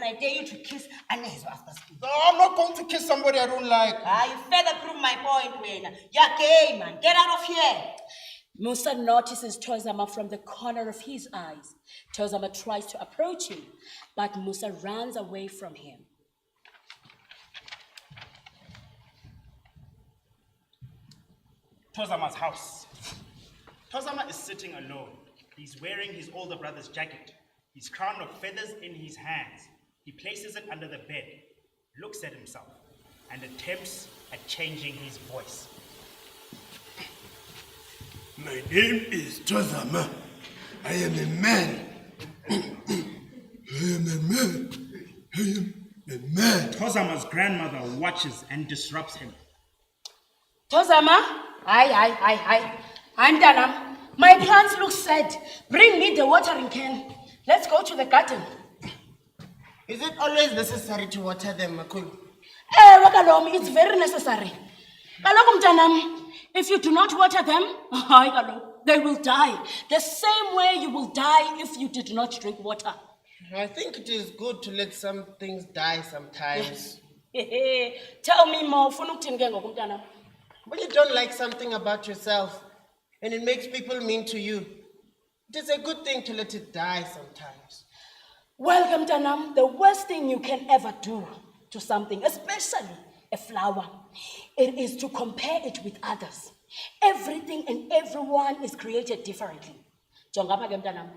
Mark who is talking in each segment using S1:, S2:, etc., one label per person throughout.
S1: and I dare you to kiss Anezo after school.
S2: No, I'm not going to kiss somebody I don't like.
S1: You further prove my point, Wayne. You're gay, man. Get out of here.
S3: Musa notices Thozama from the corner of his eyes. Thozama tries to approach him, but Musa runs away from him.
S4: Thozama's house. Thozama is sitting alone. He's wearing his older brother's jacket, his crown of feathers in his hands. He places it under the bed, looks at himself, and attempts at changing his voice.
S5: My name is Thozama. I am a man. I am a man. I am a man.
S4: Thozama's grandmother watches and disrupts him.
S3: Thozama, hi. I'm Danam. My plants look sad. Bring me the watering can. Let's go to the garden.
S1: Is it always necessary to water them, Makulu?
S3: It's very necessary. If you do not water them, they will die. The same way you will die if you did not drink water.
S1: I think it is good to let some things die sometimes.
S3: Tell me more.
S1: When you don't like something about yourself and it makes people mean to you, it is a good thing to let it die sometimes.
S3: Welcome, Tanam. The worst thing you can ever do to something, especially a flower, it is to compare it with others. Everything and everyone is created differently.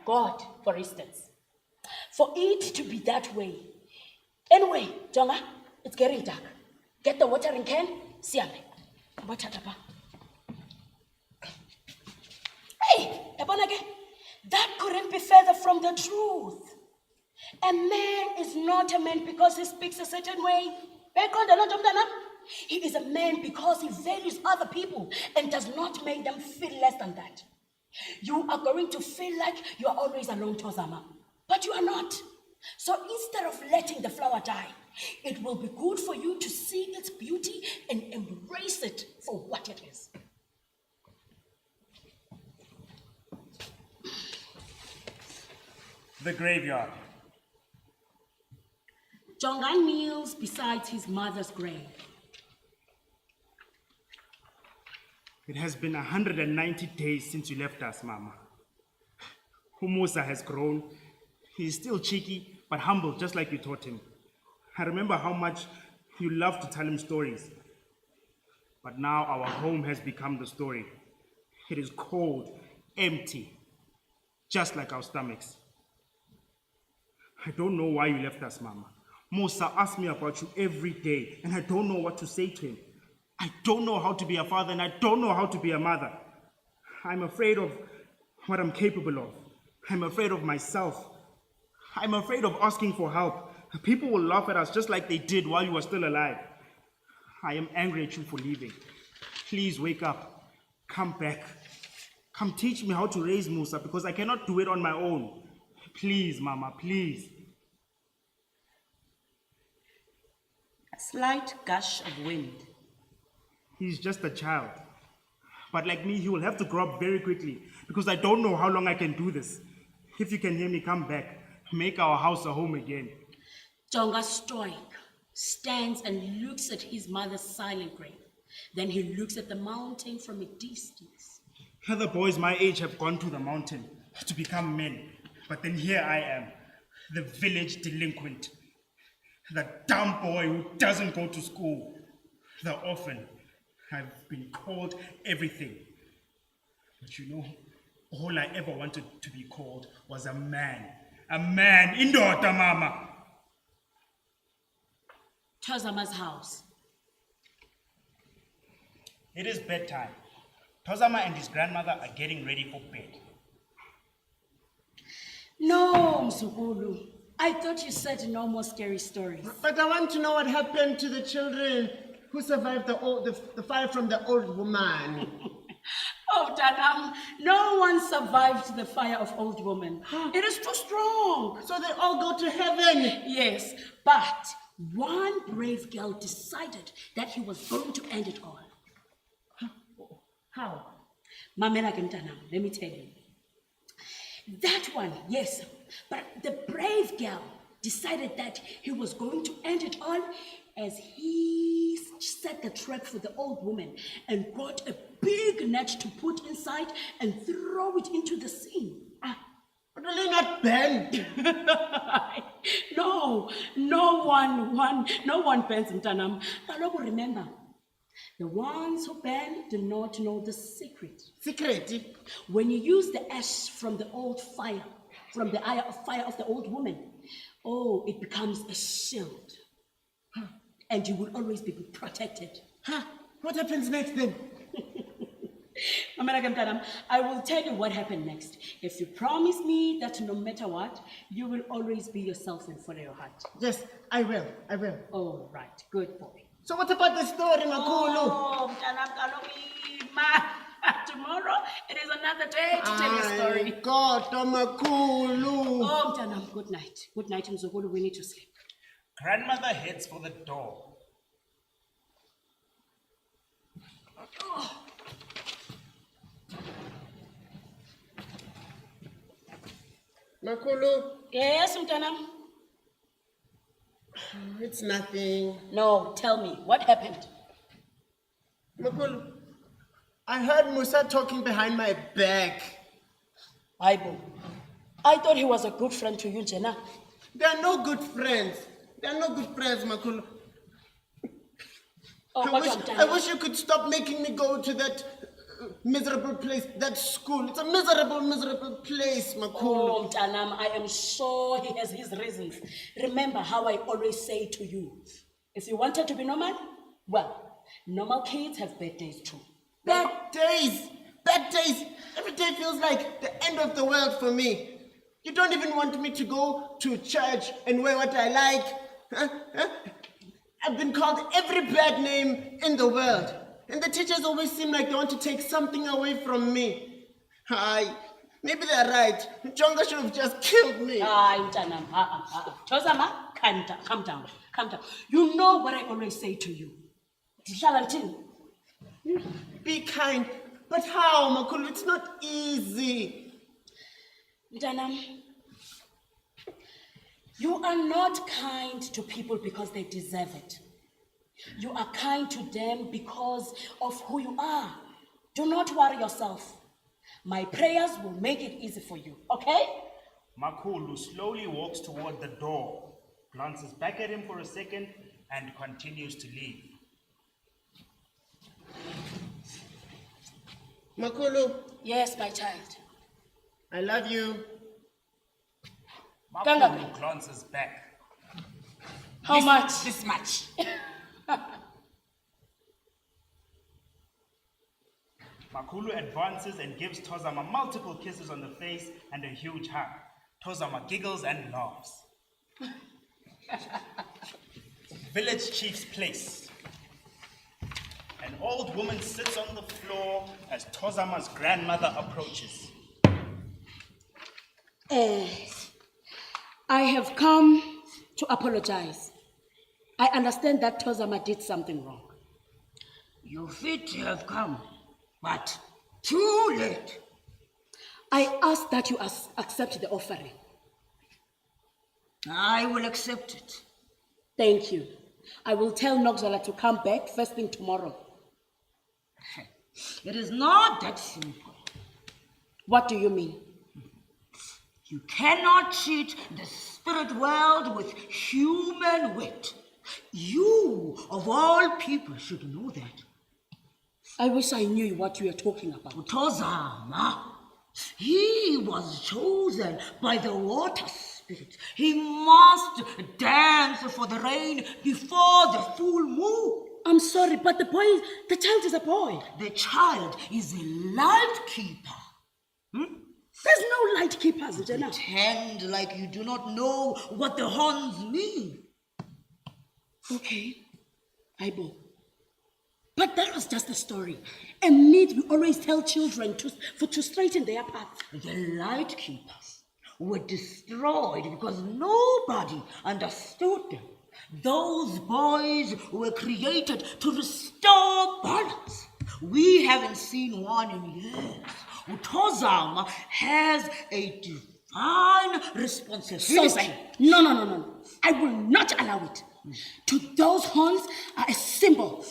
S3: God, for instance. For it to be that way. Anyway, Jonga, it's getting dark. Get the watering can. Siame. Hey, that couldn't be further from the truth. A man is not a man because he speaks a certain way. He is a man because he values other people and does not make them feel less than that. You are going to feel like you are always alone, Thozama, but you are not. So instead of letting the flower die, it will be good for you to see its beauty and embrace it for what it is.
S4: The graveyard.
S3: Jonga kneels beside his mother's grave.
S4: It has been 190 days since you left us, Mama. Umusa has grown. He is still cheeky, but humble, just like you taught him. I remember how much you loved to tell him stories. But now our home has become the story. It is cold, empty, just like our stomachs. I don't know why you left us, Mama. Musa asks me about you every day, and I don't know what to say to him. I don't know how to be a father, and I don't know how to be a mother. I'm afraid of what I'm capable of. I'm afraid of myself. I'm afraid of asking for help. People will laugh at us just like they did while you were still alive. I am angry at you for leaving. Please wake up. Come back. Come teach me how to raise Musa because I cannot do it on my own. Please, Mama, please.
S1: A slight gush of wind.
S4: He's just a child. But like me, he will have to grow up very quickly because I don't know how long I can do this. If you can hear me, come back. Make our house a home again.
S3: Jonga stoic stands and looks at his mother's silent grave. Then he looks at the mountain from a distance.
S4: Other boys my age have gone to the mountain to become men. But then here I am, the village delinquent. The dumb boy who doesn't go to school. The orphan. I've been called everything. But you know, all I ever wanted to be called was a man. A man. Indoda, Mama.
S3: Thozama's house.
S4: It is bedtime. Thozama and his grandmother are getting ready for bed.
S3: No, Mzukulu. I thought you said no more scary stories.
S1: But I want to know what happened to the children who survived the fire from the old woman.
S3: Oh, Tanam, no one survived the fire of old woman. It is too strong.
S1: So they all go to heaven.
S3: Yes, but one brave girl decided that he was going to end it all.
S1: How?
S3: Mamela Gemtanam, let me tell you. That one, yes, but the brave girl decided that he was going to end it all as he set the trap for the old woman and got a big net to put inside and throw it into the sea.
S1: But will he not bend?
S3: No one bends, Mtanam. Kaloku, remember, the ones who bend do not know the secret.
S1: Secret?
S3: When you use the ash from the old fire, from the fire of the old woman, it becomes a shield. And you will always be protected.
S1: What happens next then?
S3: I will tell you what happened next. If you promise me that no matter what, you will always be yourself and follow your heart.
S1: Yes, I will.
S3: All right, good boy.
S1: So what about the story, Makulu?
S3: Tomorrow, it is another day to tell your story.
S1: God, Makulu.
S3: Mtanam, good night. Good night, Mzukulu. We need to sleep.
S4: Grandmother heads for the door.
S1: Makulu,
S3: Yes, Mtanam.
S1: it's nothing.
S3: No, tell me, what happened?
S1: Makulu, I heard Musa talking behind my back.
S3: Bible. I thought he was a good friend to you, Jenna.
S1: They are no good friends. Makulu. I wish you could stop making me go to that miserable place, that school. It's a miserable place, Makulu.
S3: Mtanam, I am sure he has his reasons. Remember how I always say to you, if you wanted to be normal, well, normal kids have bad days too.
S1: Bad days. Every day feels like the end of the world for me. You don't even want me to go to church and wear what I like. I've been called every bad name in the world. And the teachers always seem like they want to take something away from me. Maybe they're right. Jonga should have just killed me.
S3: Mtanam, Thozama, calm down. You know what I always say to you.
S1: Be kind. But how, Makulu? It's not easy.
S3: Mtanam, you are not kind to people because they deserve it. You are kind to them because of who you are. Do not worry yourself. My prayers will make it easy for you, okay?
S4: Makulu slowly walks toward the door, glances back at him for a second, and continues to leave.
S1: Makulu,
S3: Yes, my child.
S1: I love you.
S4: Makulu glances back.
S3: How much?
S1: This much.
S4: Makulu advances and gives Thozama multiple kisses on the face and a huge hug. Thozama giggles and laughs. Village chief's place. An old woman sits on the floor as Thozama's grandmother approaches.
S3: I have come to apologize. I understand that Thozama did something wrong.
S6: You fit to have come, but too late.
S3: I ask that you accept the offering.
S6: I will accept it.
S3: Thank you. I will tell Nogzola to come back first thing tomorrow.
S6: It is not that simple.
S3: What do you mean?
S6: You cannot cheat the spirit world with human wit. You, of all people, should know that.
S3: I wish I knew what you were talking about.
S6: Thozama, he was chosen by the water spirit. He must dance for the rain before the full moon.
S3: I'm sorry, but the child is a boy.
S6: The child is a light keeper.
S3: There's no light keepers, Jenna.
S6: Pretend like you do not know what the horns mean.
S3: Okay, Aibo. But that was just a story. A myth we always tell children to straighten their path.
S6: The light keepers were destroyed because nobody understood them. Those boys were created to restore balance. We haven't seen one in years. Thozama has a fine responsibility.
S3: Susan, no. I will not allow it. To those horns are a symbol.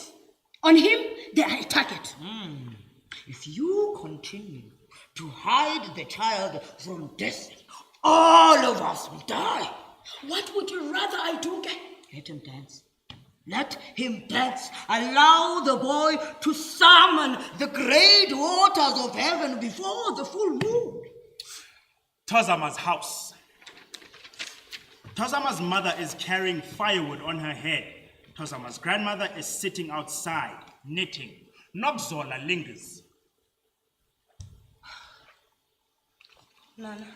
S3: On him, they are a target.
S6: If you continue to hide the child from destiny, all of us will die.
S3: What would you rather I do?
S6: Let him dance. Let him dance. Allow the boy to summon the great waters of heaven before the full moon.
S4: Thozama's house. Thozama's mother is carrying firewood on her head. Thozama's grandmother is sitting outside, knitting. Nokzola lingers.
S6: Nana,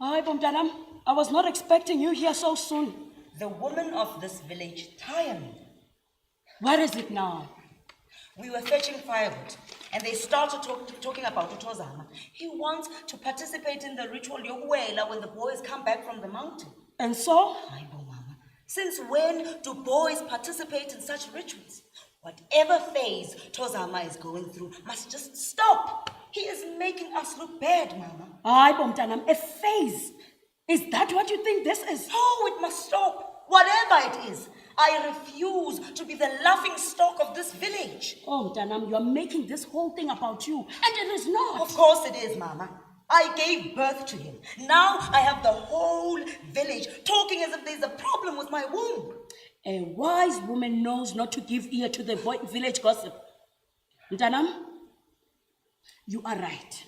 S3: Hi, Bomtanam. I was not expecting you here so soon.
S7: The women of this village tire me.
S3: Where is it now?
S7: We were fetching firewood, and they started talking about Thozama. He wants to participate in the ritual yokuwela when the boys come back from the mountain.
S3: And so?
S7: Hayibo mama, since when do boys participate in such rituals? Whatever phase Thozama is going through must just stop. He is making us look bad, mama.
S3: Hi, Bomtanam. A phase. Is that what you think this is?
S7: Oh, it must stop. Whatever it is, I refuse to be the laughing stock of this village.
S3: Oh, Mtanam, you are making this whole thing about you, and it is not.
S7: Of course it is, Mama. I gave birth to him. Now I have the whole village talking as if there's a problem with my womb.
S3: A wise woman knows not to give ear to the village gossip. Mtanam, you are right.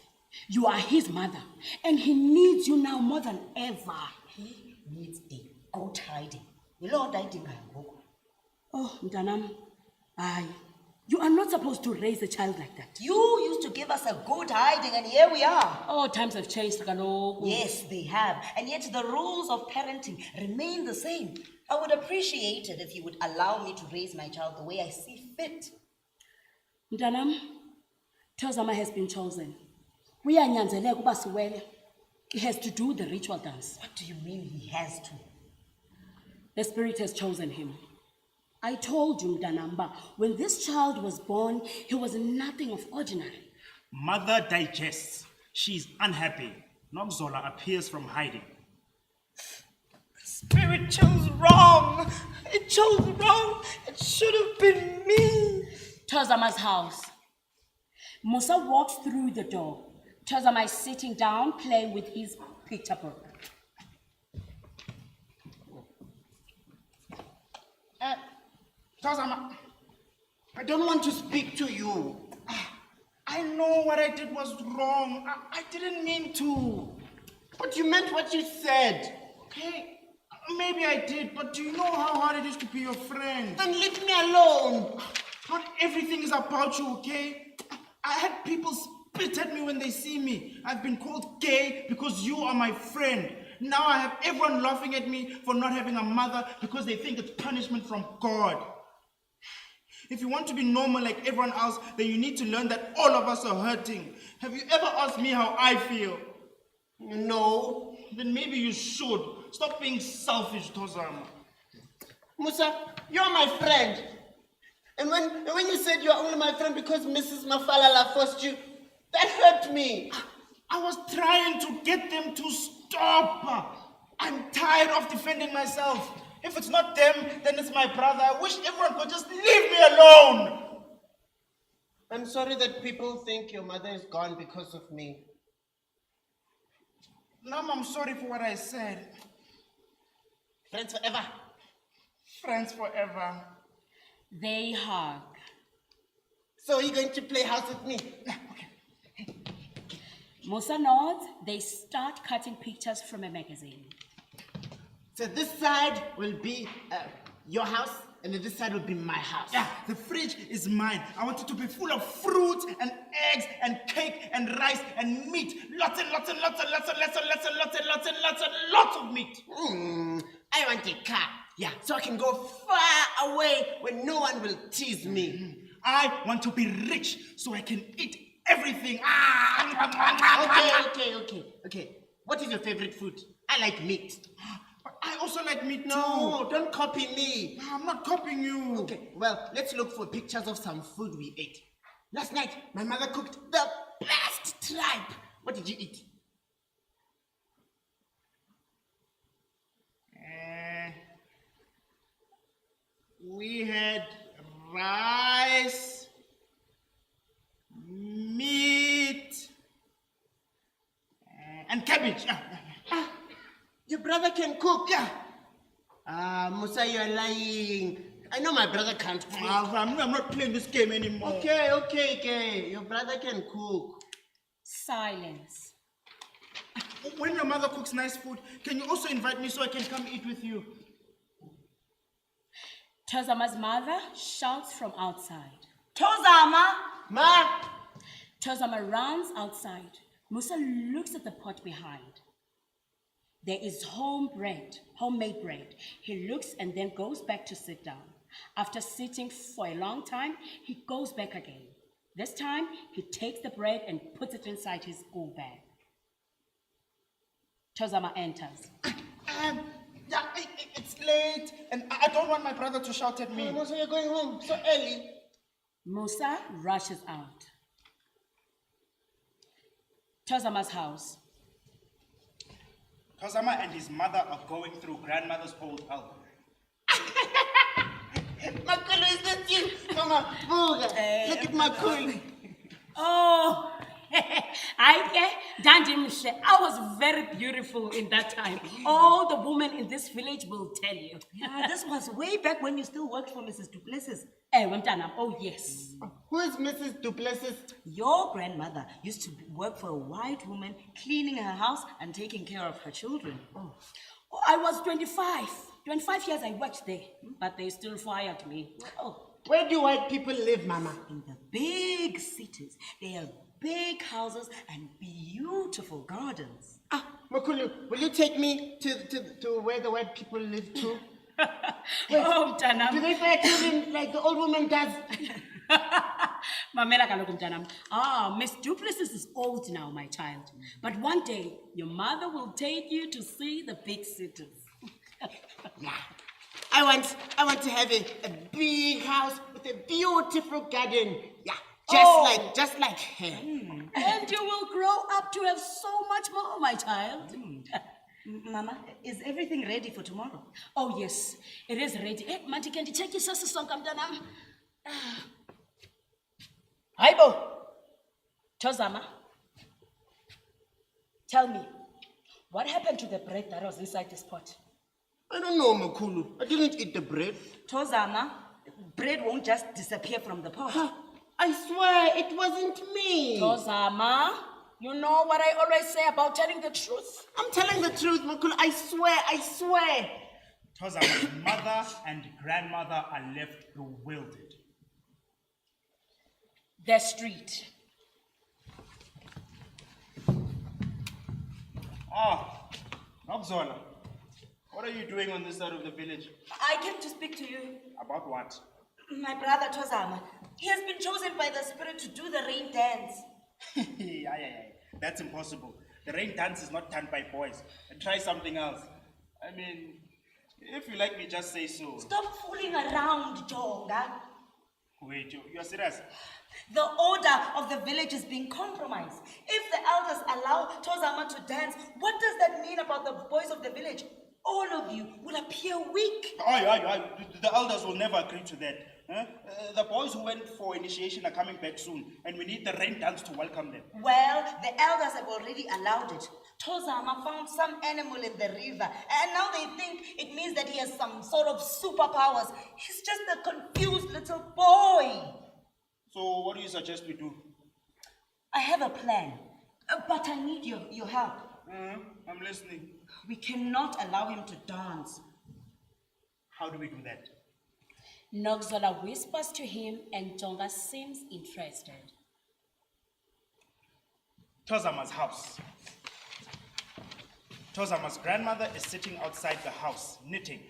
S3: You are his mother, and he needs you now more than ever.
S7: He needs a goat hiding. You know what I think I am.
S3: Oh, Mtanam, you are not supposed to raise a child like that.
S7: You used to give us a good hiding, and here we are.
S3: Oh, times have changed, Kaloku.
S7: Yes, they have. And yet the rules of parenting remain the same. I would appreciate it if you would allow me to raise my child the way I see fit.
S3: Mtanam, Thozama has been chosen. We are nyanzeleka uba siwele. He has to do the ritual dance.
S7: What do you mean he has to?
S3: The spirit has chosen him. I told you, Mtanamba, when this child was born, he was nothing of ordinary.
S4: Mother digests. She's unhappy. Nokzola appears from hiding.
S7: Spirit chose wrong. It chose wrong. It should have been me.
S3: Thozama's house. Musa walks through the door. Thozama is sitting down, playing with his picture book.
S2: Thozama, I don't want to speak to you. I know what I did was wrong. I didn't mean to.
S1: But you meant what you said.
S2: Okay, maybe I did, but do you know how hard it is to be your friend?
S1: Then leave me alone.
S2: Not everything is about you, okay? I had people spit at me when they see me. I've been called gay because you are my friend. Now I have everyone laughing at me for not having a mother because they think it's punishment from God. If you want to be normal like everyone else, then you need to learn that all of us are hurting. Have you ever asked me how I feel?
S1: No.
S2: Then maybe you should. Stop being selfish, Thozama.
S1: Musa, you're my friend. And when you said you're only my friend because Mrs. Mafalala forced you, that hurt me.
S2: I was trying to get them to stop. I'm tired of defending myself. If it's not them, then it's my brother. I wish everyone could just leave me alone.
S1: I'm sorry that people think your mother is gone because of me.
S2: Now I'm sorry for what I said.
S1: Friends forever.
S2: Friends forever.
S3: They hug.
S1: So you're going to play house with me?
S2: Okay.
S3: Musa nods. They start cutting pictures from a magazine.
S1: So this side will be your house, and then this side will be my house.
S2: Yeah, the fridge is mine. I want it to be full of fruit and eggs and cake and rice and meat. Lots and lots and lots and lots and lots and lots and lots and lots and lots and lots of meat.
S1: I want a car. Yeah, so I can go far away where no one will tease me.
S2: I want to be rich so I can eat everything.
S1: Okay. What is your favorite food? I like meat.
S2: But I also like meat too.
S1: No, don't copy me.
S2: I'm not copying you.
S1: Okay, well, let's look for pictures of some food we ate. Last night, my mother cooked the best tripe. What did you eat?
S2: We had rice, meat, and cabbage.
S1: Your brother can cook.
S2: Yeah.
S1: Musa, you're lying. I know my brother can't cook.
S2: I'm not playing this game anymore.
S1: Okay. Your brother can cook.
S3: Silence.
S2: When your mother cooks nice food, can you also invite me so I can come eat with you?
S3: Thozama's mother shouts from outside.
S6: Thozama!
S1: Ma!
S3: Thozama runs outside. Musa looks at the pot behind. There is homemade bread. He looks and then goes back to sit down. After sitting for a long time, he goes back again. This time, he takes the bread and puts it inside his school bag. Thozama enters.
S2: It's late, and I don't want my brother to shout at me.
S1: Musa, you're going home so early.
S3: Musa rushes out. Thozama's house.
S4: Thozama and his mother are going through grandmother's old album.
S1: Makulu, is that you? Mama, Buga, look at Makulu.
S3: Oh, I was very beautiful in that time. All the women in this village will tell you.
S6: Yeah, this was way back when you still worked for Mrs. Du Plessis.
S3: Oh, yes.
S1: Who is Mrs. Du Plessis?
S6: Your grandmother used to work for a white woman, cleaning her house and taking care of her children.
S3: Oh, I was 25. 25 years I worked there, but they still fired me. Oh.
S1: Where do white people live, Mama?
S6: In the big cities, they have big houses and beautiful gardens.
S1: Makulu, will you take me to where the white people live too?
S3: Oh, Mtanam.
S1: Do they fire children like the old woman does?
S3: Mamela kaloku mtanam. Miss Du Plessis is old now, my child. But one day, your mother will take you to see the big cities.
S1: Yeah. I want to have a big house with a beautiful garden. Yeah. Just like her.
S3: And you will grow up to have so much more, my child.
S6: Mama, is everything ready for tomorrow?
S3: Oh, yes, it is ready. Manti, can you check your sister's song, mtanam? Haibo, Thozama, tell me, what happened to the bread that was inside this pot?
S1: I don't know, Makulu. I didn't eat the bread.
S6: Thozama, bread won't just disappear from the pot.
S1: I swear it wasn't me.
S3: Thozama, you know what I always say about telling the truth?
S1: I'm telling the truth, Makulu. I swear.
S4: Thozama's mother and grandmother are left bewildered.
S3: The street.
S4: Nokzola, what are you doing on this side of the village?
S6: I came to speak to you.
S4: About what?
S6: My brother Thozama, he has been chosen by the spirit to do the rain dance.
S4: That's impossible. The rain dance is not done by boys. Try something else. I mean, if you like me, just say so.
S6: Stop fooling around, Jonga.
S4: Wait, you're serious?
S6: The order of the village is being compromised. If the elders allow Thozama to dance, what does that mean about the boys of the village? All of you will appear weak.
S4: The elders will never agree to that. The boys who went for initiation are coming back soon, and we need the rain dance to welcome them.
S6: Well, the elders have already allowed it. Thozama found some animal in the river, and now they think it means that he has some sort of superpowers. He's just a confused little boy.
S4: So what do you suggest we do?
S6: I have a plan, but I need your help.
S4: I'm listening.
S6: We cannot allow him to dance.
S4: How do we do that?
S3: Nokzola whispers to him and Jonga seems interested.
S4: Thozama's house. Thozama's grandmother is sitting outside the house, knitting.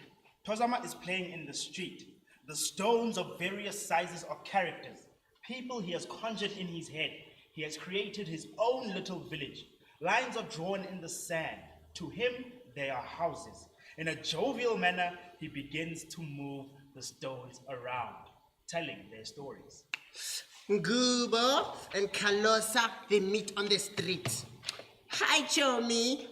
S4: Thozama is playing in the street. The stones of various sizes are characters, people he has conjured in his head. He has created his own little village. Lines are drawn in the sand. To him, they are houses. In a jovial manner, he begins to move the stones around, telling their stories.
S1: Ngubo and Kalosa, they meet on the street. Hi, Chomi.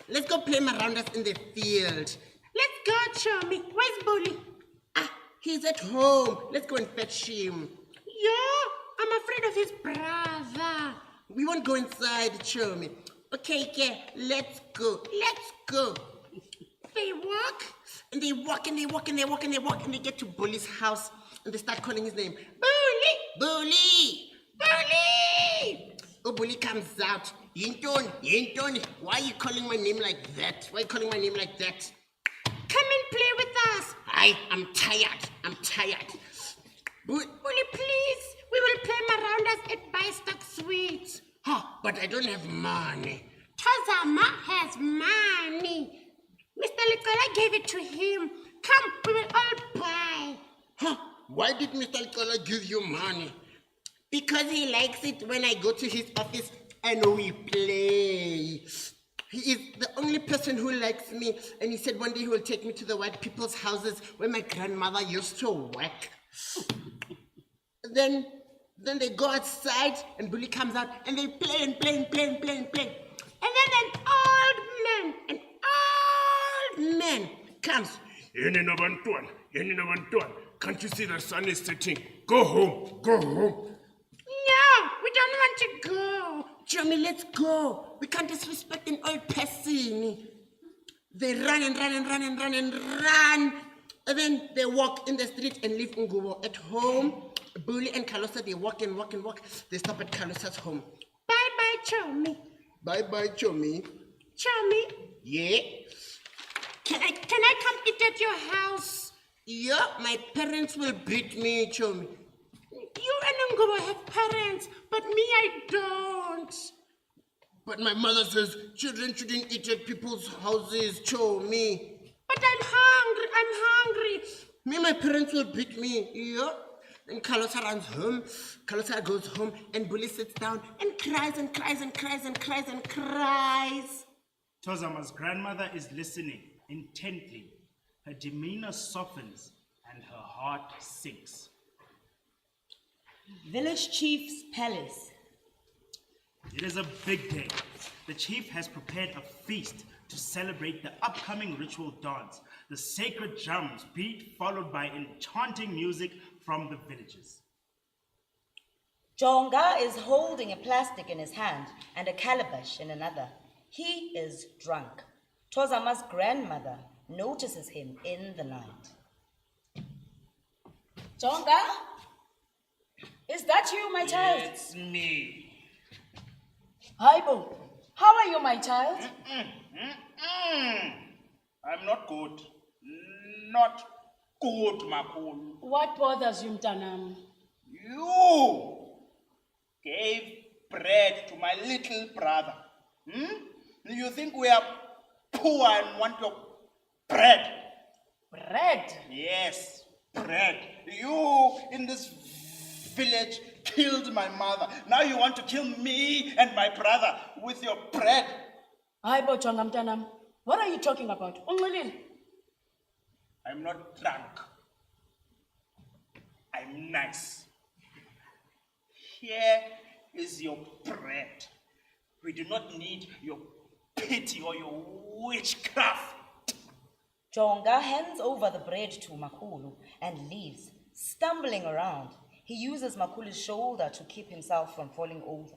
S1: Let's go play around us in the field. Let's go, Chomi. Where's Bully? He's at home. Let's go and fetch him.
S8: Yeah, I'm afraid of his brother.
S1: We won't go inside, Chomi. Okay, let's go. Let's go.
S8: They walk.
S1: And they walk and they walk and they walk and they walk and they get to Bully's house and they start calling his name. Bully! Bully! Bully! Oh, Bully comes out. Yintoni, why are you calling my name like that? Why are you calling my name like that?
S8: Come and play with us.
S1: I'm tired.
S8: Bully, please. We will play Marounders at Bystock Sweets.
S1: But I don't have money.
S8: Thozama has money. Mr. Lekala gave it to him. Come, we will all buy.
S1: Why did Mr. Lekala give you money? Because he likes it when I go to his office and we play. He is the only person who likes me, and he said one day he will take me to the white people's houses where my grandmother used to work. Then they go outside and Bully comes out and they play and play and play and play and play. And then an old man comes.
S5: Yenina bantwana, can't you see the sun is setting? Go home.
S8: No, we don't want to go.
S1: Johnny, let's go. We can't disrespect an old person. They run and run and run and run and run. And then they walk in the street and leave Ngubo at home. Bully and Kalosa, they walk and walk and walk. They stop at Kalosa's home.
S8: Bye-bye, Chomi.
S1: Bye-bye, Chomi.
S8: Chomi,
S1: Yeah?
S8: can I come eat at your house?
S1: Yeah, my parents will beat me, Chomi.
S8: You and Ngubo have parents, but me, I don't.
S1: But my mother says children shouldn't eat at people's houses, Chomi.
S8: But I'm hungry.
S1: Me, my parents will beat me, yeah? And Kalosa runs home. Kalosa goes home and Bully sits down and cries and cries and cries and cries and cries.
S4: Thozama's grandmother is listening intently. Her demeanor softens and her heart sinks.
S7: Village Chief's Palace.
S4: It is a big day. The chief has prepared a feast to celebrate the upcoming ritual dance. The sacred drums beat, followed by enchanting music from the villagers.
S7: Jonga is holding a plastic in his hand and a calabash in another. He is drunk. Thozama's grandmother notices him in the night.
S3: Jonga? Is that you, my child?
S4: It's me.
S3: Haibo, how are you, my child?
S4: I'm not good. Not good, Makulu.
S3: What bothers you, Mtanam?
S4: You gave bread to my little brother. You think we are poor and want your bread?
S3: Bread?
S4: Yes, bread. You in this village killed my mother. Now you want to kill me and my brother with your bread.
S3: Haibo, Jonga Mtanam, what are you talking about? Ungalil.
S4: I'm not drunk. I'm nice. Here is your bread. We do not need your pity or your witchcraft.
S7: Jonga hands over the bread to Makulu and leaves, stumbling around. He uses Makulu's shoulder to keep himself from falling over.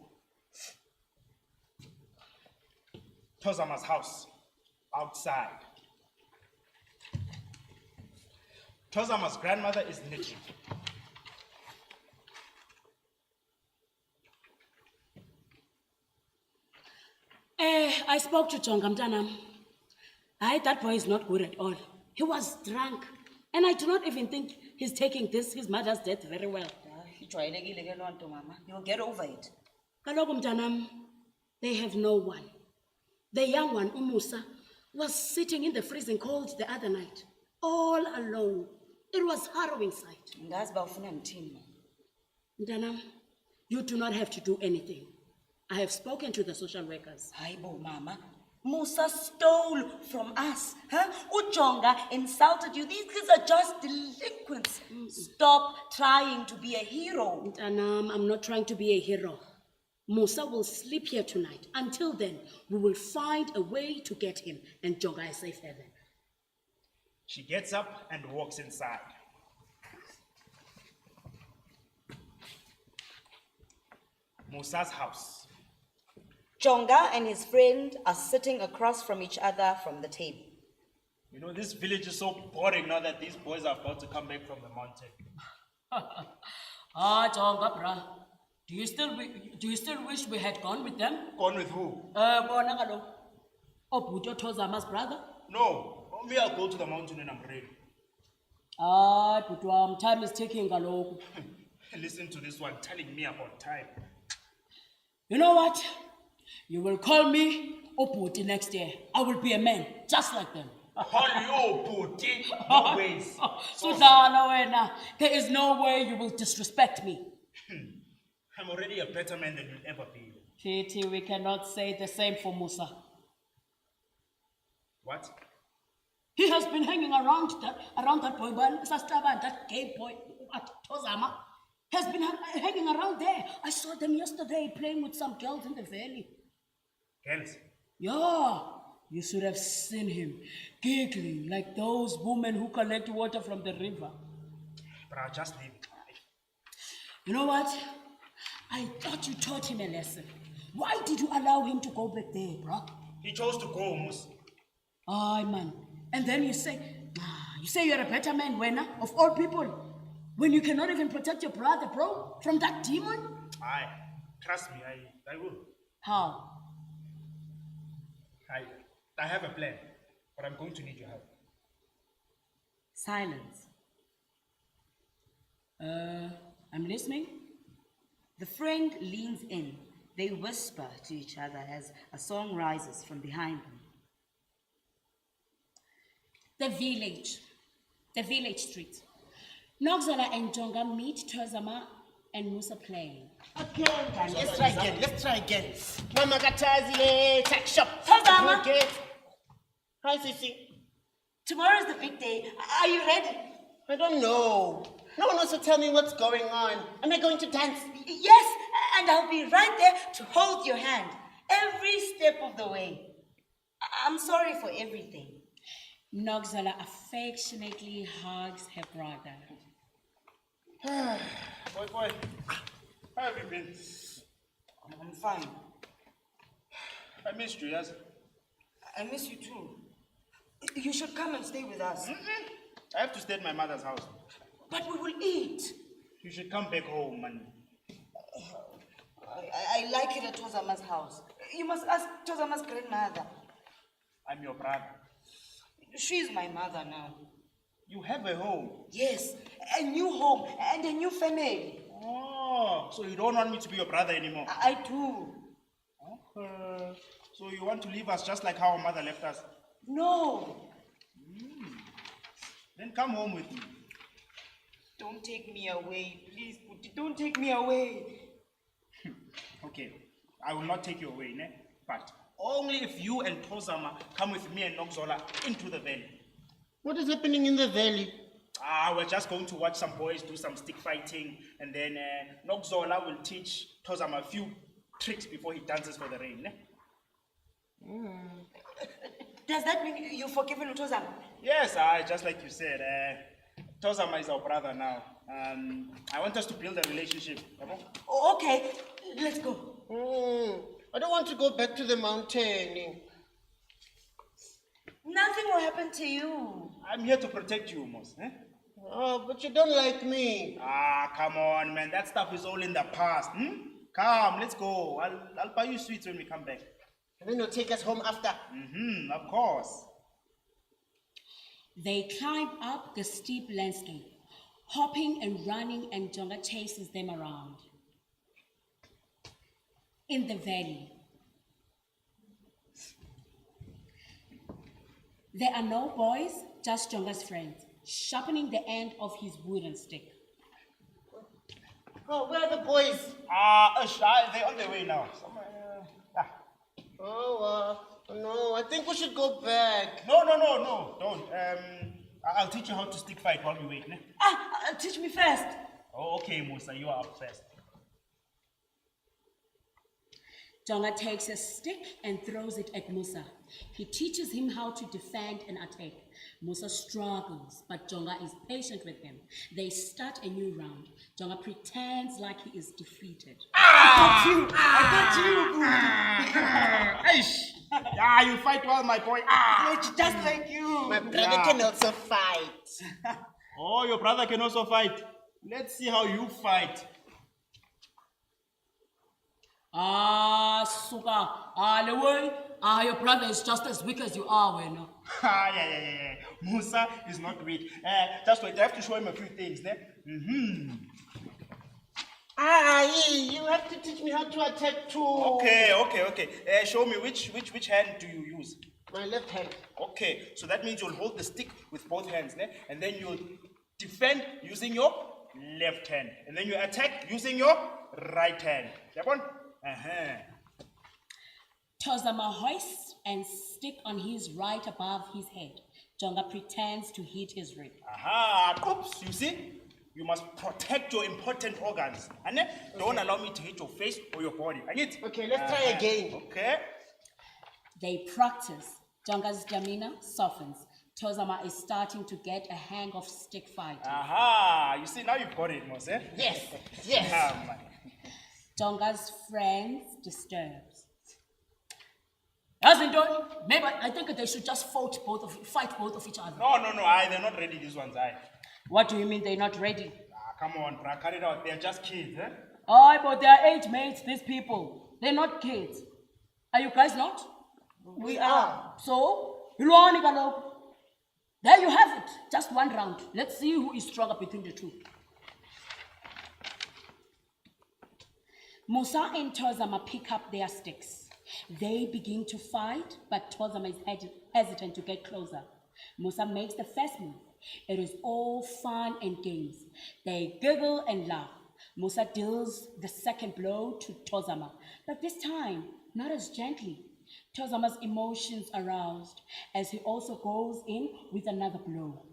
S4: Thozama's house, outside. Thozama's grandmother is knitting.
S3: I spoke to Jonga Mtanam. That boy is not good at all. He was drunk. And I do not even think he's taking his mother's death very well.
S7: You'll get over it.
S3: Kaloku Mtanam, they have no one. The young one, Umusa, was sitting in the freezing cold the other night, all alone. It was a harrowing sight. Mtanam, you do not have to do anything. I have spoken to the social workers.
S7: Haibo, Mama. Musa stole from us. Ujonga insulted you. These kids are just delinquents. Stop trying to be a hero.
S3: Mtanam, I'm not trying to be a hero. Musa will sleep here tonight. Until then, we will find a way to get him and Jonga a safe haven.
S4: She gets up and walks inside. Musa's house.
S7: Jonga and his friend are sitting across from each other from the table.
S4: You know, this village is so boring now that these boys are about to come back from the mountain.
S3: Jonga, bruh. Do you still wish we had gone with them?
S4: Gone with who?
S3: Obuto Thozama's brother?
S4: No, me, I'll go to the mountain when I'm ready.
S3: But time is ticking, Galo.
S4: Listen to this one telling me about time.
S3: You know what? You will call me Oputi next year. I will be a man, just like them.
S4: Call you Puti? No ways.
S3: Sudana wena, there is no way you will disrespect me.
S4: I'm already a better man than you'll ever be.
S3: Pity we cannot say the same for Musa.
S4: What?
S3: He has been hanging around that boy, that gay boy, Thozama. Has been hanging around there. I saw them yesterday playing with some girls in the valley.
S4: Girls?
S3: Yeah, you should have seen him giggling like those women who collect water from the river.
S4: But I'll just leave it.
S3: You know what? I thought you taught him a lesson. Why did you allow him to go back there, bro?
S4: He chose to go, Mus.
S3: Aye, man. And then you say you're a better man, Wena, of all people. When you cannot even protect your brother, bro, from that demon?
S4: Aye, trust me, I will.
S3: How?
S4: I have a plan, but I'm going to need your help.
S7: Silence.
S3: I'm listening.
S7: The friend leans in. They whisper to each other as a song rises from behind them.
S3: The village street. Nogzala and Jonga meet Thozama and Musa playing.
S1: Again, guys. Let's try again. Mama Katazile, tech shop.
S7: Thozama!
S1: Hi, Sessie.
S7: Tomorrow is the big day. Are you ready?
S1: I don't know. No one wants to tell me what's going on. Am I going to dance?
S7: Yes, and I'll be right there to hold your hand every step of the way. I'm sorry for everything.
S3: Nogzala affectionately hugs her brother.
S4: Boy, how have you been?
S7: I'm fine.
S4: I missed you, yes?
S7: I miss you too. You should come and stay with us.
S4: I have to stay at my mother's house.
S7: But we will eat.
S4: You should come back home, man.
S7: I like it at Thozama's house. You must ask Thozama's grandmother.
S4: I'm your brother.
S7: She's my mother now.
S4: You have a home?
S7: Yes, a new home and a new family.
S4: Oh, so you don't want me to be your brother anymore?
S7: I do.
S4: Okay. So you want to leave us just like how our mother left us?
S7: No.
S4: Then come home with me.
S7: Don't take me away, please, Puti. Don't take me away.
S4: Okay, I will not take you away, ne? But only if you and Thozama come with me and Nokzola into the valley.
S1: What is happening in the valley?
S4: We're just going to watch some boys do some stick fighting, and then Nokzola will teach Thozama a few tricks before he dances for the rain. Ne?
S7: Does that mean you've forgiven Thozama?
S4: Yes, just like you said. Thozama is our brother now. I want us to build a relationship.
S7: Okay, let's go.
S1: I don't want to go back to the mountain.
S7: Nothing will happen to you.
S4: I'm here to protect you, Mos. Eh?
S1: Oh, but you don't like me.
S4: Come on, man. That stuff is all in the past. Come, let's go. I'll buy you sweets when we come back.
S1: And then you'll take us home after.
S4: Of course.
S3: They climb up the steep landscape, hopping and running, and Jonga chases them around. In the valley, there are no boys, just Jonga's friends, sharpening the end of his wooden stick.
S1: Oh, where are the boys?
S4: They're on their way now. Somewhere.
S1: No, I think we should go back.
S4: No, don't. I'll teach you how to stick fight while we wait. Ne?
S7: Teach me first.
S4: Oh, okay, Musa, you are up first.
S3: Jonga takes a stick and throws it at Musa. He teaches him how to defend and attack. Musa struggles, but Jonga is patient with him. They start a new round. Jonga pretends like he is defeated.
S2: I got you. Yeah, you fight well, my boy.
S1: Just like you. My brother can also fight.
S2: Oh, your brother can also fight. Let's see how you fight.
S3: Suka. Your brother is just as weak as you are, Wena.
S2: Yeah. Musa is not weak. Just wait, I have to show him a few things.
S1: You have to teach me how to attack too.
S2: Okay. Show me which hand do you use?
S1: My left hand.
S2: Okay, so that means you'll hold the stick with both hands, and then you'll defend using your left hand, and then you attack using your right hand. Yabon?
S3: Thozama hoists and stick on his right above his head. Jonga pretends to hit his rib.
S2: Oops, you see? You must protect your important organs. And don't allow me to hit your face or your body.
S1: Okay, let's try again.
S2: Okay.
S3: They practice. Jonga's demeanor softens. Thozama is starting to get a hang of stick fighting.
S2: You see, now you've got it, Mose.
S1: Yes.
S3: Jonga's friends disturbs. Maybe I think they should just fight both of each other.
S2: No, they're not ready, these ones.
S3: What do you mean they're not ready?
S2: Come on, bro, cut it out. They're just kids, eh?
S3: But they're age mates, these people. They're not kids. Are you guys not?
S1: We are.
S3: So, there you have it. Just one round. Let's see who is stronger between the two. Musa and Thozama pick up their sticks. They begin to fight, but Thozama is hesitant to get closer. Musa makes the first move. It is all fun and games. They giggle and laugh. Musa deals the second blow to Thozama, but this time, not as gently. Thozama's emotions aroused as he also goes in with another blow.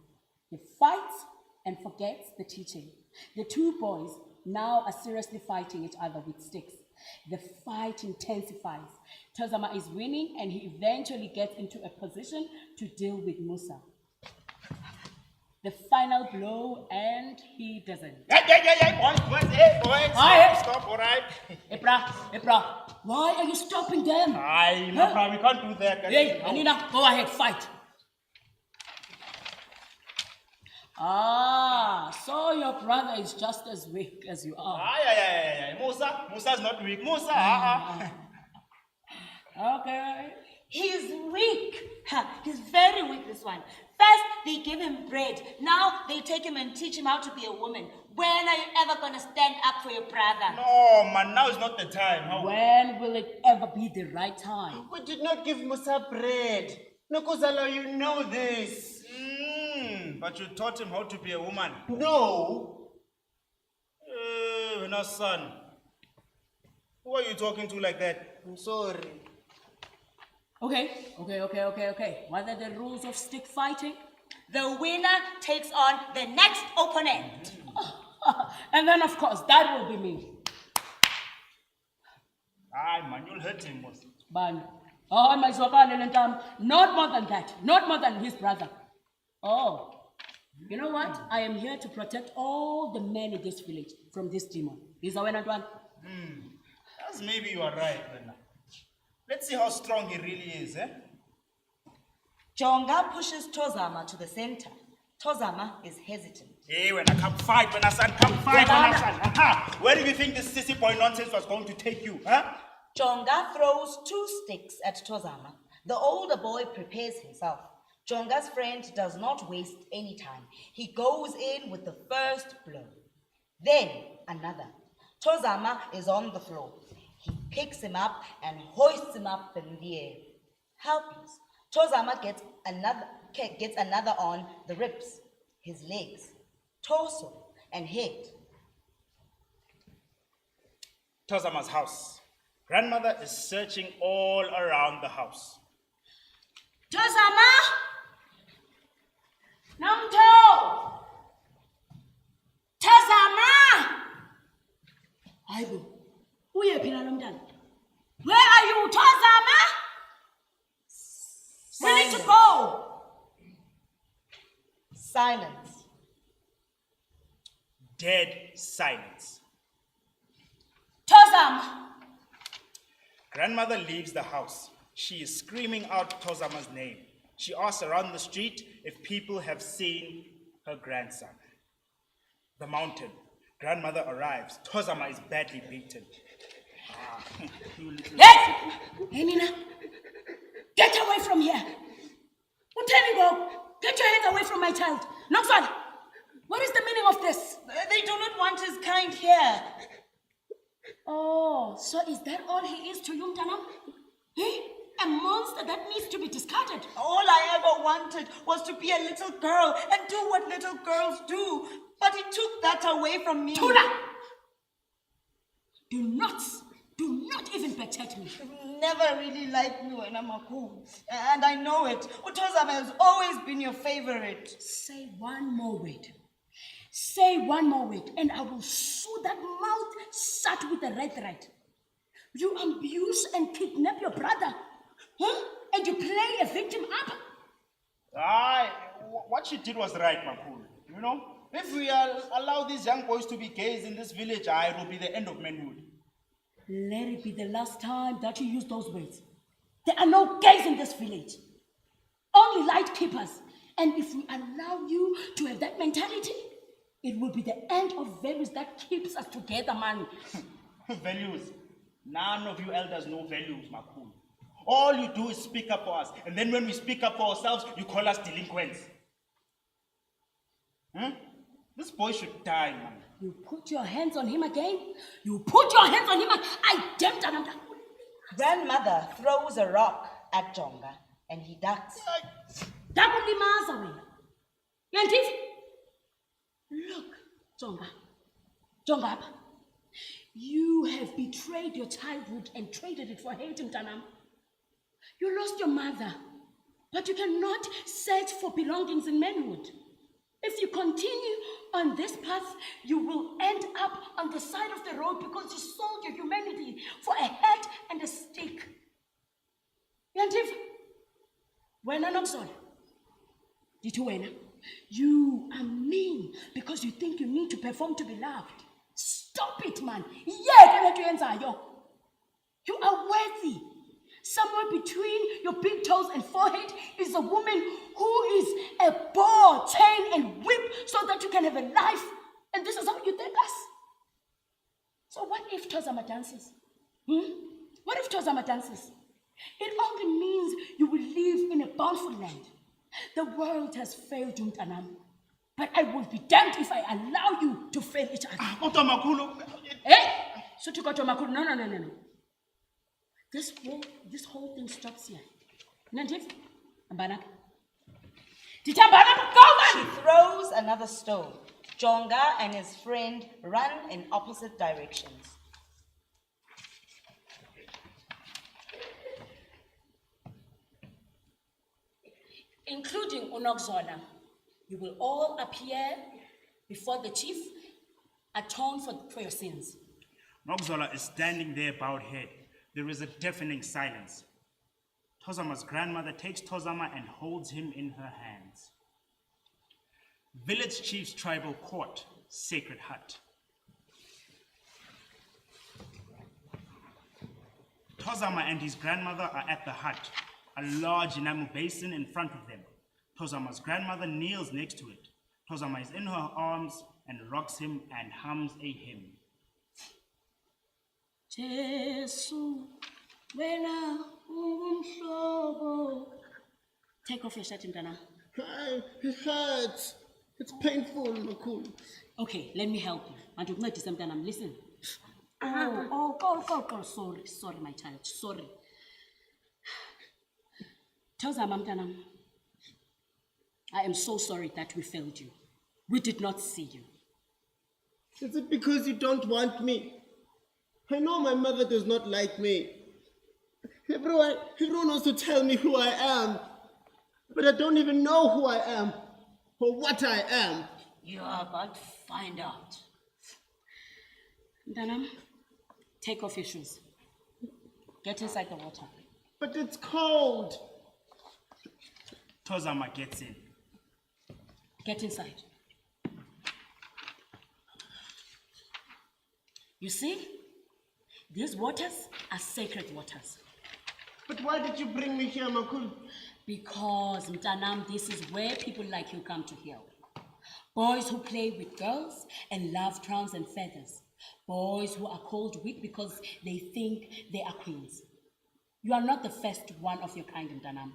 S3: He fights and forgets the teaching. The two boys now are seriously fighting each other with sticks. The fight intensifies. Thozama is winning and he eventually gets into a position to deal with Musa. The final blow and he doesn't.
S2: Boys, stop, all right?
S3: Ebra, why are you stopping them?
S2: We can't do that.
S3: Hey, Anina, go ahead, fight. So your brother is just as weak as you are.
S2: Musa's not weak. Musa,
S3: Okay.
S7: He's weak. He's very weak, this one. First, they give him bread. Now, they take him and teach him how to be a woman. When are you ever going to stand up for your brother?
S2: No, man, now is not the time.
S3: When will it ever be the right time?
S1: We did not give Musa bread. Nokozalo, you know this.
S2: But you taught him how to be a woman.
S1: No.
S2: No, son. Who are you talking to like that?
S1: I'm sorry.
S3: Okay. What are the rules of stick fighting?
S7: The winner takes on the next opponent.
S3: And then, of course, that will be me.
S2: Man, you'll hurt him, boss.
S3: Ban. My Zokane, not more than that. Not more than his brother. Oh. You know what? I am here to protect all the men in this village from this demon. Is our one?
S2: As maybe you are right, Brenda. Let's see how strong he really is, eh?
S7: Jonga pushes Thozama to the center. Thozama is hesitant.
S2: Hey, when I come fight, when I son, come fight, when I son. Where do you think this sissy boy nonsense was going to take you, huh?
S7: Jonga throws 2 sticks at Thozama. The older boy prepares himself. Jonga's friend does not waste any time. He goes in with the first blow. Then another. Thozama is on the floor. He picks him up and hoists him up in the air. Helpless, Thozama gets another on the ribs, his legs, torso, and head.
S2: Thozama's house. Grandmother is searching all around the house.
S3: Thozama! Namto! Thozama! Aibu, where are you, Thozama? We need to go.
S7: Silence.
S4: Dead silence.
S3: Thozama!
S4: Grandmother leaves the house. She is screaming out Thozama's name. She asks around the street if people have seen her grandson. The mountain. Grandmother arrives. Thozama is badly beaten. You little...
S3: Hey! Hey, Nina! Get away from here! Go! Get your hands away from my child! Ntukwana! What is the meaning of this?
S7: They do not want his kind here.
S3: Oh, so is that all he is to you, Mtanam? Hey, a monster that needs to be discarded.
S7: All I ever wanted was to be a little girl and do what little girls do. But he took that away from me.
S3: Tula! Do not even backchat me.
S7: You never really liked me when I'm a cool. And I know it. Thozama has always been your favorite.
S3: Say one more word. Say one more word, and I will sew that mouth shut with a red thread. You abuse and kidnap your brother, huh? And you play a victim up.
S4: What she did was right, Makulu. You know, if we allow these young boys to be gays in this village, it will be the end of manhood.
S3: Let it be the last time that you use those words. There are no gays in this village. Only light keepers. And if we allow you to have that mentality, it will be the end of values that keeps us together, man.
S4: Values? None of you elders know values, Makulu. All you do is speak up for us. And then when we speak up for ourselves, you call us delinquents. This boy should die, man.
S3: You put your hands on him again. You put your hands on him again. I damn it.
S7: Grandmother throws a rock at Jonga and he ducks.
S3: Look, Jonga, you have betrayed your childhood and traded it for hate, Mtanam. You lost your mother, but you cannot search for belongings in manhood. If you continue on this path, you will end up on the side of the road because you sold your humanity for a hat and a stick. Yantiv, wena nokusola. Dithi wena, you are mean because you think you need to perform to be loved. Stop it, man. You are worthy. Somewhere between your big toes and forehead is a woman who is a ball, chain, and whip so that you can have a life. And this is how you take us. So what if Thozama dances? What if Thozama dances? It only means you will live in a bountiful land. The world has failed you, Mtanam. But I will be damned if I allow you to fail each other. So to go to Makulu. No. This whole thing stops here.
S7: She throws another stone. Jonga and his friend run in opposite directions.
S3: Including Ntukwana, you will all appear before the chief, atone for your sins.
S4: Ntukwana is standing there bowed head. There is a deafening silence. Thozama's grandmother takes Thozama and holds him in her hands. Village chief's tribal court, sacred hut. Thozama and his grandmother are at the hut, a large enamel basin in front of them. Thozama's grandmother kneels next to it. Thozama is in her arms and rocks him and hums a hymn.
S3: Take off your shirt, Mtana.
S1: It hurts. It's painful, Makulu.
S3: Okay, let me help you. And you notice, Mtana, listen. Oh, sorry, my child, sorry. Thozama, Mtana, I am so sorry that we failed you. We did not see you.
S1: Is it because you don't want me? I know my mother does not like me. Everyone wants to tell me who I am. But I don't even know who I am or what I am.
S3: You are about to find out. Mtanam, take off your shoes. Get inside the water.
S1: But it's cold.
S4: Thozama gets in.
S3: Get inside. You see, these waters are sacred waters.
S1: But why did you bring me here, Makulu?
S3: Because, Mtanam, this is where people like you come to heal. Boys who play with girls and love crowns and feathers. Boys who are called weak because they think they are queens. You are not the first one of your kind, Mtanam.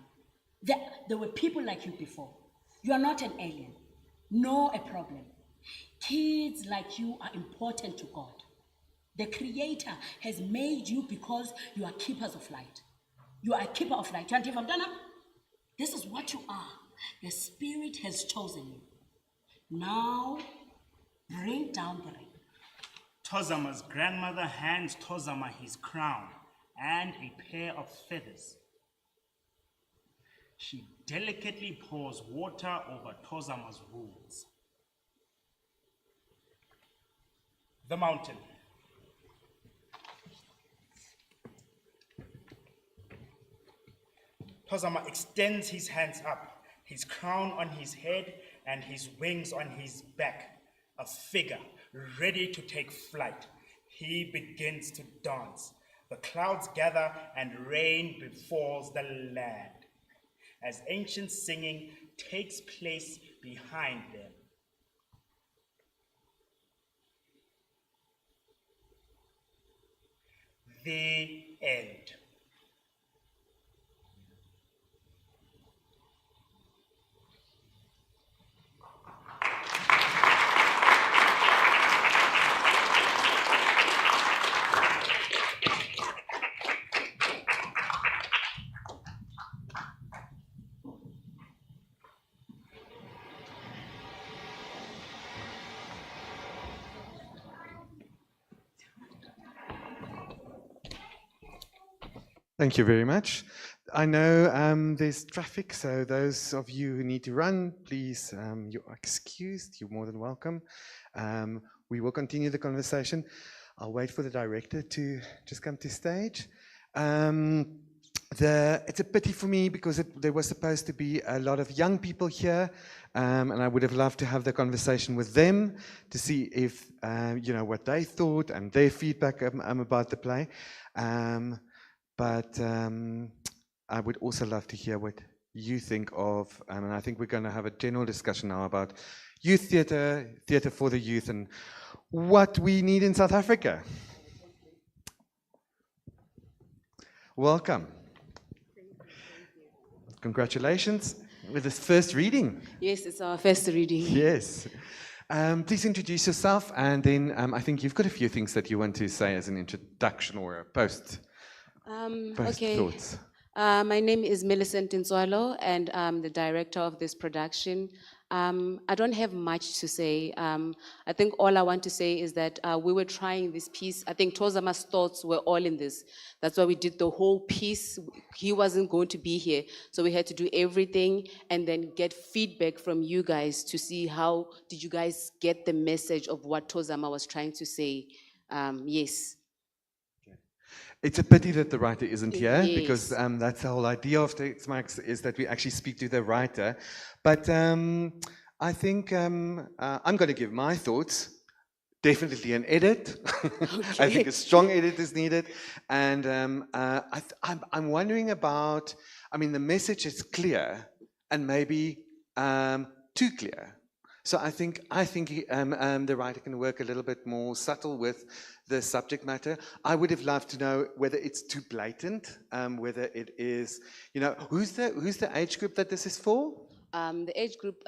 S3: There were people like you before. You are not an alien, nor a problem. Kids like you are important to God. The Creator has made you because you are keepers of light. You are a keeper of light. This is what you are. The Spirit has chosen you. Now, bring down the ring.
S4: Thozama's grandmother hands Thozama his crown and a pair of feathers. She delicately pours water over Thozama's wounds. The mountain. Thozama extends his hands up, his crown on his head and his wings on his back, a figure ready to take flight. He begins to dance. The clouds gather and rain befalls the land as ancient singing takes place behind them. The end.
S9: Thank you very much. I know there's traffic, so those of you who need to run, please, you are excused. You're more than welcome. We will continue the conversation. I'll wait for the director to just come to stage. It's a pity for me because there was supposed to be a lot of young people here, and I would have loved to have the conversation with them to see if, what they thought and their feedback about the play. But I would also love to hear what you think of, and I think we're going to have a general discussion now about youth theatre, theatre for the youth, and what we need in South Africa. Welcome. Congratulations with this first reading.
S10: Yes, it's our first reading.
S9: Yes. Please introduce yourself, and then I think you've got a few things that you want to say as an introduction or a post.
S10: Okay.
S9: Thoughts.
S10: My name is Millicent Tintswalo, and I'm the director of this production. I don't have much to say. I think all I want to say is that we were trying this piece. I think Thozama's thoughts were all in this. That's why we did the whole piece. He wasn't going to be here, so we had to do everything and then get feedback from you guys to see how did you guys get the message of what Thozama was trying to say. Yes.
S9: It's a pity that the writer isn't here,
S10: Yes.
S9: because that's the whole idea of Teksmark, is that we actually speak to the writer. But I think I'm going to give my thoughts. Definitely an edit. I think a strong edit is needed. And I'm wondering about, the message is clear and maybe too clear. So I think the writer can work a little bit more subtle with the subject matter. I would have loved to know whether it's too blatant, whether it is, who's the age group that this is for?
S10: The age group,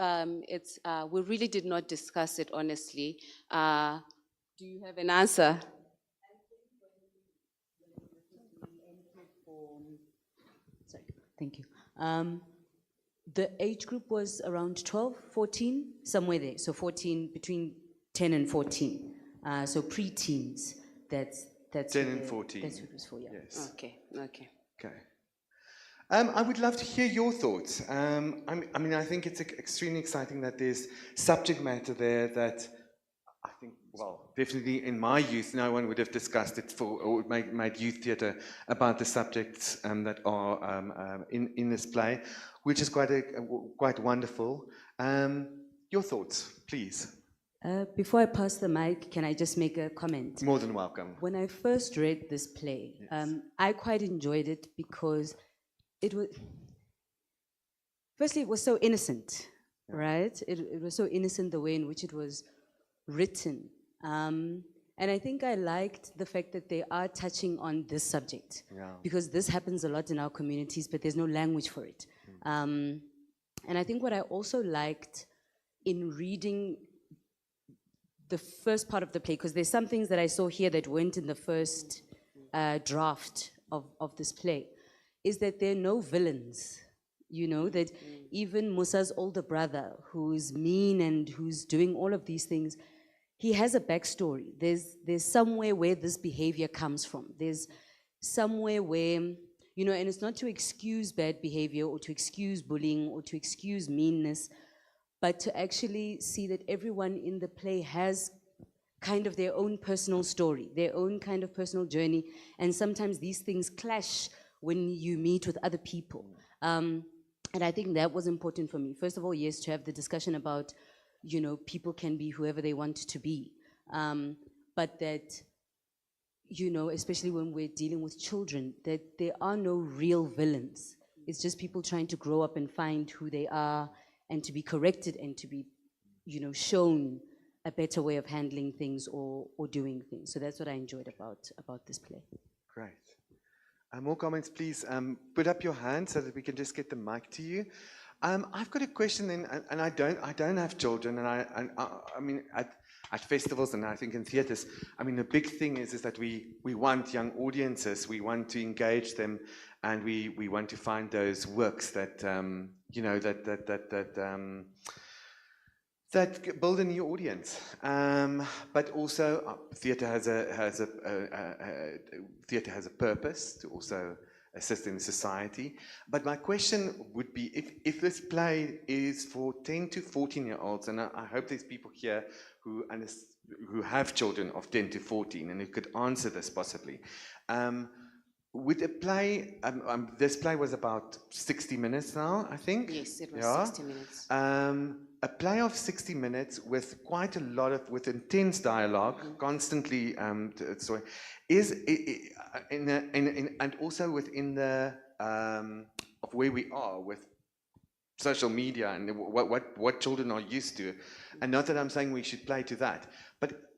S10: we really did not discuss it, honestly. Do you have an answer?
S11: Sorry, thank you. The age group was around 12, 14, somewhere there. So 14, between 10 and 14. So pre-teens. That's
S9: 10 and 14.
S11: That's what it was for, yeah.
S9: Yes.
S10: Okay.
S9: I would love to hear your thoughts. I think it's extremely exciting that there's subject matter there that I think, definitely in my youth, no one would have discussed it or made youth theatre about the subjects that are in this play, which is quite wonderful. Your thoughts, please.
S11: Before I pass the mic, can I just make a comment?
S9: More than welcome.
S11: When I first read this play, I quite enjoyed it because it was, firstly, it was so innocent, right? It was so innocent the way in which it was written. And I think I liked the fact that they are touching on this subject, because this happens a lot in our communities, but there's no language for it. And I think what I also liked in reading the first part of the play, because there's some things that I saw here that weren't in the first draft of this play, is that there are no villains. You know, that even Musa's older brother, who's mean and who's doing all of these things, he has a backstory. There's somewhere where this behavior comes from. There's somewhere where, you know, and it's not to excuse bad behavior or to excuse bullying or to excuse meanness, but to actually see that everyone in the play has kind of their own personal story, their own kind of personal journey, and sometimes these things clash when you meet with other people. And I think that was important for me. First of all, yes, to have the discussion about, you know, people can be whoever they want to be, but that, you know, especially when we're dealing with children, that there are no real villains. It's just people trying to grow up and find who they are, and to be corrected and to be, you know, shown a better way of handling things or doing things. So that's what I enjoyed about this play.
S9: Great. More comments, please. Put up your hand so that we can just get the mic to you. I've got a question, and I don't have children, and I mean at festivals and I think in theatres, I mean the big thing is that we want young audiences, we want to engage them, and we want to find those works that you know that build a new audience, but also theatre has a purpose to also assist in society. But my question would be, if this play is for 10 to 14-year-olds, and I hope there's people here who have children of 10 to 14 and who could answer this possibly. Would a play, this play was about 60 minutes now, I think?
S10: Yes, it was 60 minutes.
S9: A play of 60 minutes with quite a lot of, with intense dialogue, constantly, and also within the, of where we are with social media and what children are used to. And not that I'm saying we should play to that, but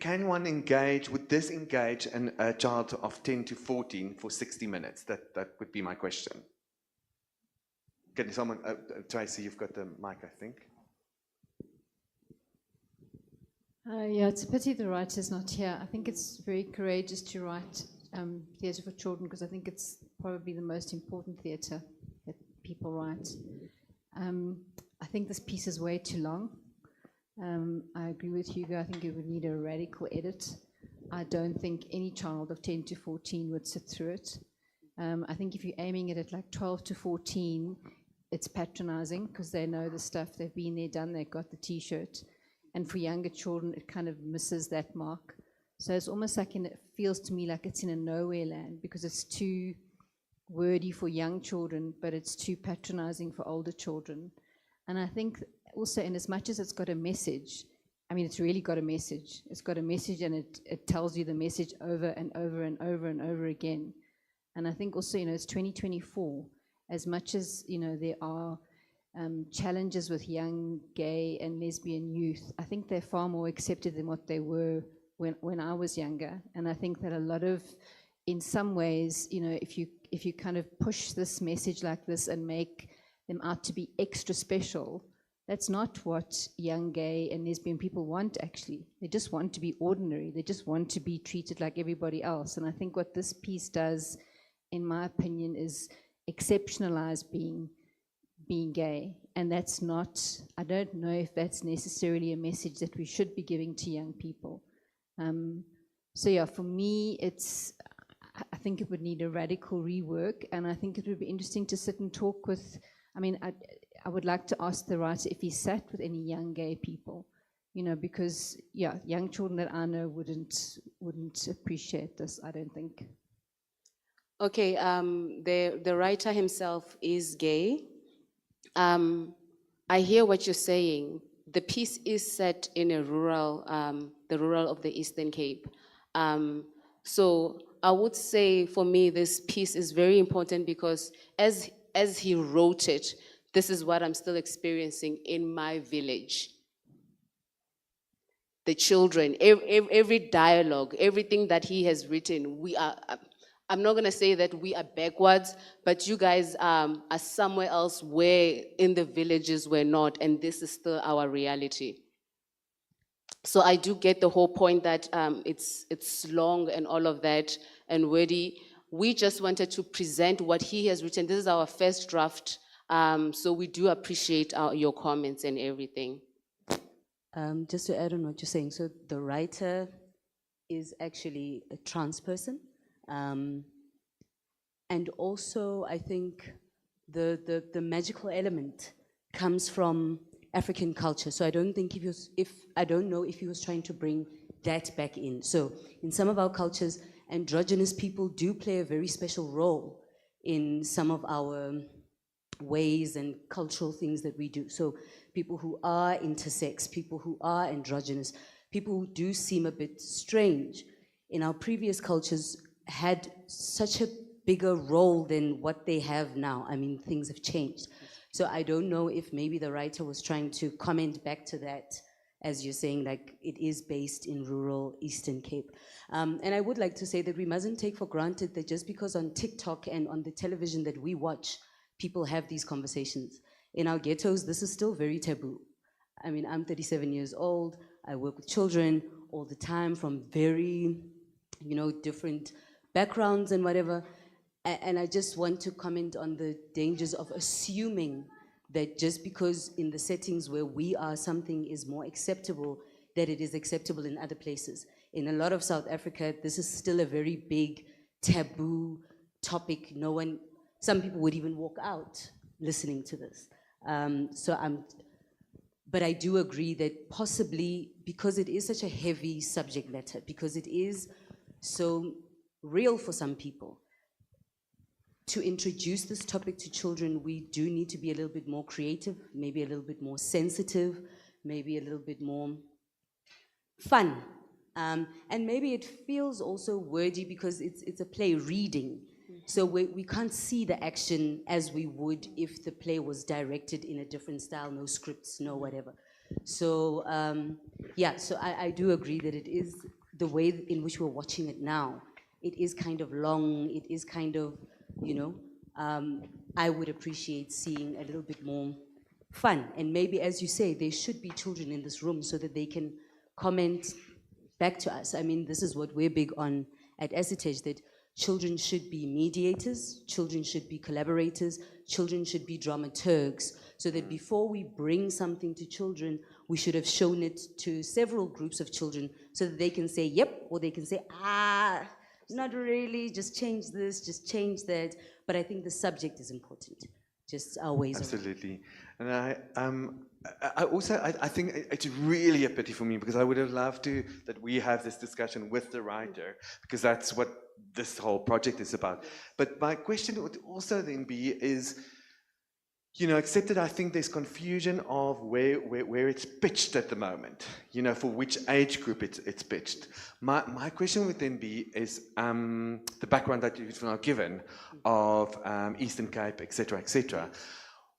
S9: can one engage, would this engage a child of 10 to 14 for 60 minutes? That would be my question. Can someone, Tracy, you've got the mic, I think.
S12: Yeah, it's a pity the writer's not here. I think it's very courageous to write theatre for children, because I think it's probably the most important theatre that people write. I think this piece is way too long. I agree with Hugo. I think it would need a radical edit. I don't think any child of 10 to 14 would sit through it. I think if you're aiming it at like 12 to 14, it's patronizing because they know the stuff, they've been there, done, they've got the t-shirt. And for younger children, it kind of misses that mark. So it's almost like, it feels to me like it's in a nowhere land because it's too wordy for young children, but it's too patronizing for older children. And I think also, in as much as it's got a message, I mean, it's really got a message. It's got a message, and it tells you the message over and over and over and over again. And I think also, it's 2024. As much as, there are challenges with young gay and lesbian youth, I think they're far more accepted than what they were when I was younger. And I think that a lot of, in some ways, if you kind of push this message like this and make them out to be extra special, that's not what young gay and lesbian people want, actually. They just want to be ordinary. They just want to be treated like everybody else. And I think what this piece does, in my opinion, is exceptionalize being gay. And that's not, I don't know if that's necessarily a message that we should be giving to young people. So yeah, for me, I think it would need a radical rework, and I think it would be interesting to sit and talk with, I would like to ask the writer if he sat with any young gay people, because young children that I know wouldn't appreciate this, I don't think.
S10: Okay, the writer himself is gay. I hear what you're saying, the piece is set in a rural, the rural of the Eastern Cape. So I would say for me, this piece is very important because as he wrote it, this is what I'm still experiencing in my village. The children, every dialogue, everything that he has written, we are, I'm not gonna say that we are backwards, but you guys are somewhere else where in the villages we're not, and this is still our reality. So I do get the whole point that it's long and all of that and wordy. We just wanted to present what he has written. This is our first draft, so we do appreciate your comments and everything.
S11: Just to add on what you're saying, so the writer is actually a trans person. And also, I think the magical element comes from African culture. So I don't think I don't know if he was trying to bring that back in. So in some of our cultures, androgynous people do play a very special role in some of our ways and cultural things that we do. So people who are intersex, people who are androgynous, people who do seem a bit strange in our previous cultures had such a bigger role than what they have now. I mean, things have changed. So I don't know if maybe the writer was trying to comment back to that, as you're saying, like it is based in rural Eastern Cape. And I would like to say that we mustn't take for granted that just because on TikTok and on the television that we watch, people have these conversations. In our ghettos, this is still very taboo. I mean, I'm 37 years old. I work with children all the time from very, different backgrounds and whatever. And I just want to comment on the dangers of assuming that just because in the settings where we are, something is more acceptable, that it is acceptable in other places. In a lot of South Africa, this is still a very big taboo topic. Some people would even walk out listening to this. But I do agree that possibly because it is such a heavy subject matter, because it is so real for some people, to introduce this topic to children, we do need to be a little bit more creative, maybe a little bit more sensitive, maybe a little bit more fun. And maybe it feels also wordy because it's a play reading. So we can't see the action as we would if the play was directed in a different style, no scripts, no whatever. So so I do agree that it is the way in which we're watching it now. It is kind of long, it is kind of, I would appreciate seeing a little bit more fun. And maybe, as you say, there should be children in this room so that they can comment back to us. I mean, this is what we're big on at Heritage, that children should be mediators, children should be collaborators, children should be dramaturgs, so that before we bring something to children, we should have shown it to several groups of children so that they can say, yep, or they can say, not really, just change this, just change that. But I think the subject is important, just our ways
S9: Absolutely. And I think it's really a pity for me because I would have loved that we have this discussion with the writer, because that's what this whole project is about. But my question would also then be is, except that I think there's confusion of where it's pitched at the moment, for which age group it's pitched. My question would then be is the background that you've now given of Eastern Cape, etc.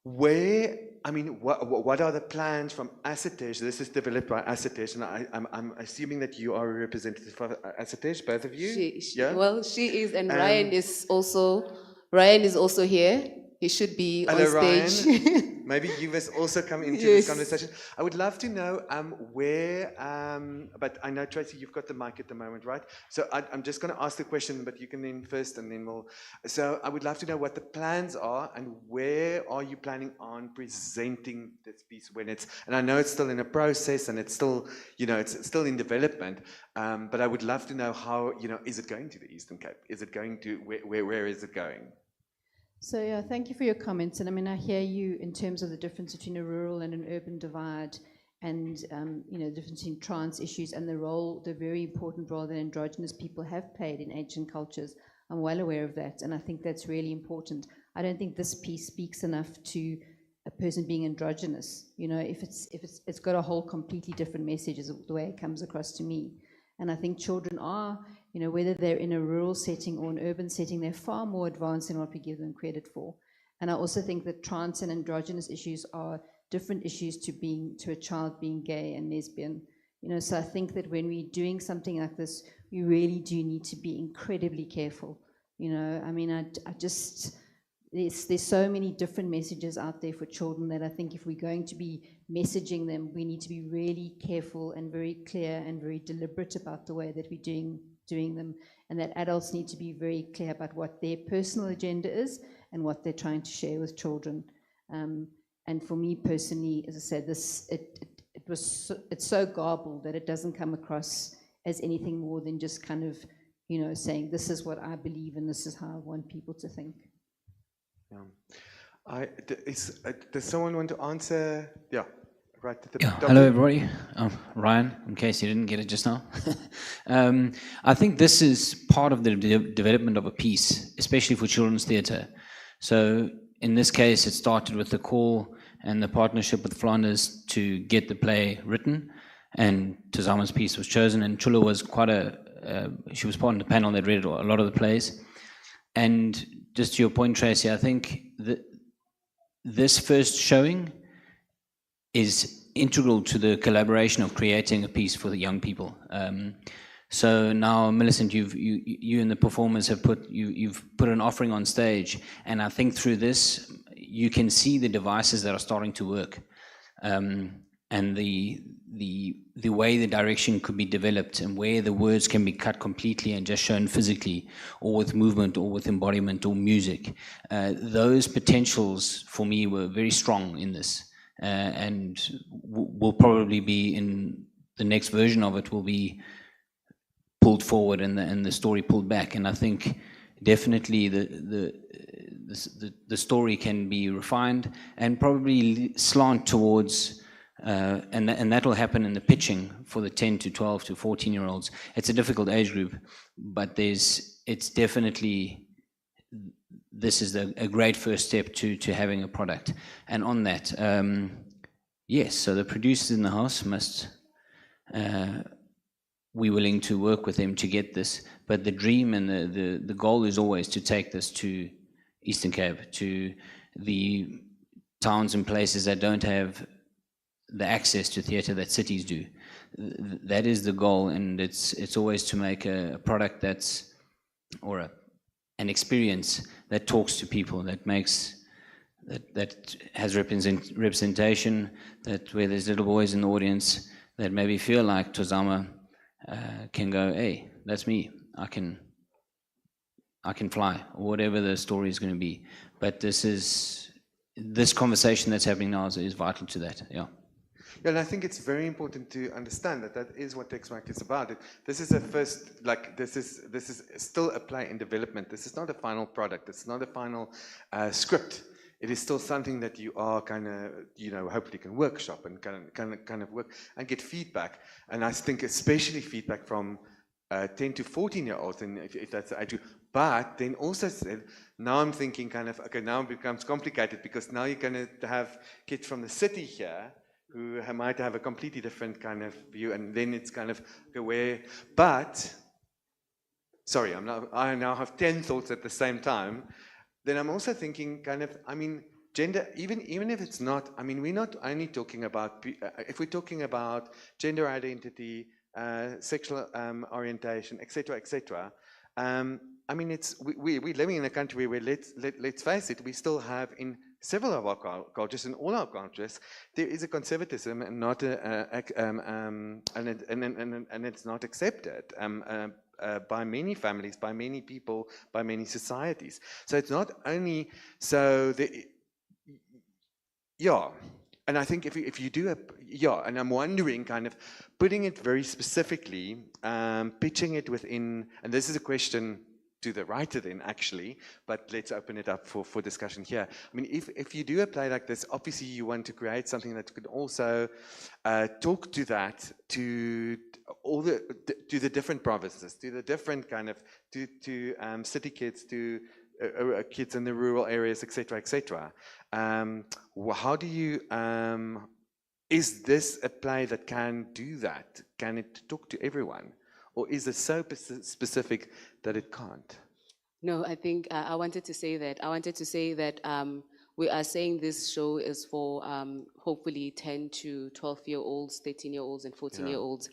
S9: What are the plans from Heritage? This is developed by Heritage, and I'm assuming that you are a representative for Heritage, both of you?
S10: Well, she is, and Ryan is also here. He should be on stage.
S9: Ryan, maybe you must also come into this conversation. I would love to know where, but I know, Tracy, you've got the mic at the moment, right? So I'm just going to ask the question, but you can then first, and then we'll... So I would love to know what the plans are, and where are you planning on presenting this piece when it's... And I know it's still in a process, and it's still, it's still in development, but I would love to know how, is it going to the Eastern Cape? Is it going to... Where is it going?
S12: So yeah, thank you for your comments. And I mean, I hear you in terms of the difference between a rural and an urban divide, and the difference in trans issues and the very important role that androgynous people have played in ancient cultures. I'm well aware of that, and I think that's really important. I don't think this piece speaks enough to a person being androgynous. You know, if it's got a whole completely different message is the way it comes across to me. And I think children are, you know, whether they're in a rural setting or an urban setting, they're far more advanced than what we give them credit for. And I also think that trans and androgynous issues are different issues to a child being gay and lesbian. You know, so I think that when we're doing something like this, we really do need to be incredibly careful. You know, I mean, I just, there's so many different messages out there for children that I think if we're going to be messaging them, we need to be really careful and very clear and very deliberate about the way that we're doing them, and that adults need to be very clear about what their personal agenda is and what they're trying to share with children. And for me personally, as I said, it's so garbled that it doesn't come across as anything more than just kind of, you know, saying this is what I believe and this is how I want people to think.
S9: Yeah. Does someone want to answer? Yeah, right at the
S13: Yeah. Hello, everybody. Ryan, in case you didn't get it just now. I think this is part of the development of a piece, especially for children's theatre. So in this case, it started with the call and the partnership with Flanders to get the play written, and Thozama's piece was chosen, and Chula was she was part of the panel that read a lot of the plays. And just to your point, Tracy, I think that this first showing is integral to the collaboration of creating a piece for the young people. So now, Millicent, you and the performers have you've put an offering on stage, and I think through this you can see the devices that are starting to work, and the way the direction could be developed, and where the words can be cut completely and just shown physically, or with movement, or with embodiment, or music. Those potentials for me were very strong in this, and will probably be in the next version of it will be pulled forward and the story pulled back. And I think definitely the story can be refined and probably slant towards, and that will happen in the pitching for the 10 to 12 to 14-year-olds. It's a difficult age group, but it's definitely, this is a great first step to having a product. And on that, yes, so the producers in the house must we're willing to work with them to get this, but the dream and the goal is always to take this to Eastern Cape, to the towns and places that don't have the access to theatre that cities do. That is the goal, and it's always to make a product that's, or an experience that talks to people, that makes, that has representation, that where there's little boys in the audience that maybe feel like Thozama can go, hey, that's me, I can fly, or whatever the story is going to be. But this conversation that's happening now is vital to that. Yeah.
S9: Yeah, and I think it's very important to understand that is what Teksmark is about. This is a first, like, this is still a play in development. This is not a final product. It's not a final script. It is still something that you are kind of, you know, hopefully can workshop and kind of work and get feedback. And I think especially feedback from 10 to 14-year-olds, and if that's the age group. But then also said, now I'm thinking kind of, okay, now it becomes complicated because now you're going to have kids from the city here who might have a completely different kind of view, and then it's kind of, okay, where, but, sorry, I now have 10 thoughts at the same time. Then I'm also thinking kind of, I mean, gender, even if it's not, I mean, we're not only talking about, if we're talking about gender identity, sexual orientation, etc., I mean, we're living in a country where, let's face it, we still have in several of our cultures, in all our cultures, there is a conservatism and not and it's not accepted by many families, by many people, by many societies. So it's not only yeah. And I think if you do and I'm wondering, kind of putting it very specifically, pitching it within, and this is a question to the writer then actually, but let's open it up for discussion here. I mean, if you do a play like this, obviously you want to create something that could also talk to that, to all to the different provinces, to the different kind of, to city kids, to kids in the rural areas, etc., etc. How do you? Is this a play that can do that? Can it talk to everyone, or is it so specific that it can't?
S10: No, I think I wanted to say that. We are saying this show is for hopefully 10 to 12-year-olds, 13-year-olds, and 14-year-olds.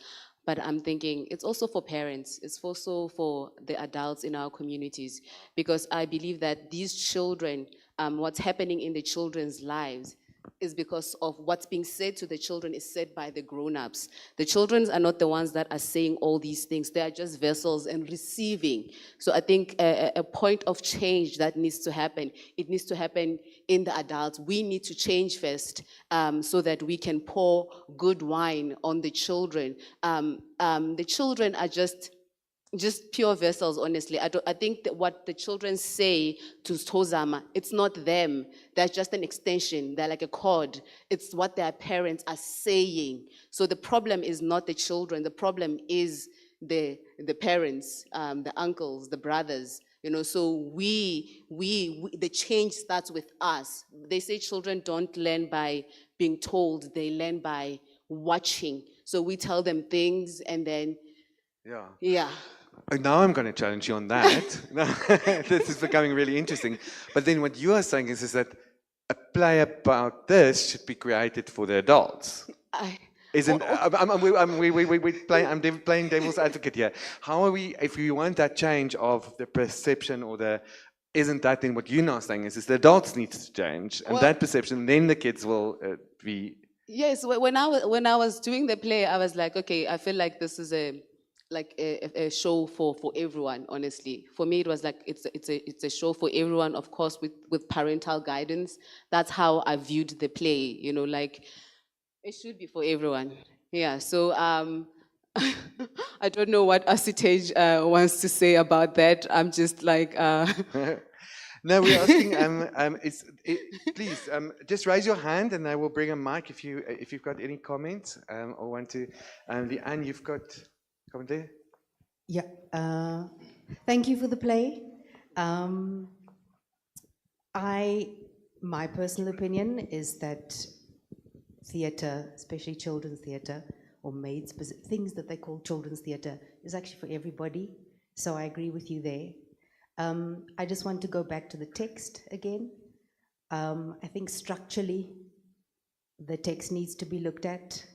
S10: But I'm thinking it's also for parents. It's also for the adults in our communities, because I believe that these children, what's happening in the children's lives is because of what's being said to the children is said by the grown-ups. The children are not the ones that are saying all these things. They are just vessels and receiving. So I think a point of change that needs to happen, it needs to happen in the adults. We need to change first so that we can pour good wine on the children. The children are just pure vessels, honestly. I think that what the children say to Thozama, it's not them. They're just an extension. They're like a cord. It's what their parents are saying. So the problem is not the children. The problem is the parents, the uncles, the brothers. So the change starts with us. They say children don't learn by being told. They learn by watching. So we tell them things and then, yeah.
S9: Now I'm going to challenge you on that. This is becoming really interesting. But then what you are saying is that a play about this should be created for the adults. I'm playing devil's advocate here. How are we, if we want that change of the perception or isn't that then what you're now saying is the adults need to change and that perception, then the kids will be... Yes,
S10: when I was doing the play, I was like, okay, I feel like this is a show for everyone, honestly. For me, it was like, it's a show for everyone, of course, with parental guidance. That's how I viewed the play, it should be for everyone. Yeah, so I don't know what Asitej wants to say about that. I'm just like...
S9: No, we're asking, please, just raise your hand and I will bring a mic if you've got any comments or want to. Leanne, you've got... There?
S14: Yeah, thank you for the play. My personal opinion is that theatre, especially children's theatre or made things that they call children's theatre, is actually for everybody. So I agree with you there. I just want to go back to the text again. I think structurally, the text needs to be looked at.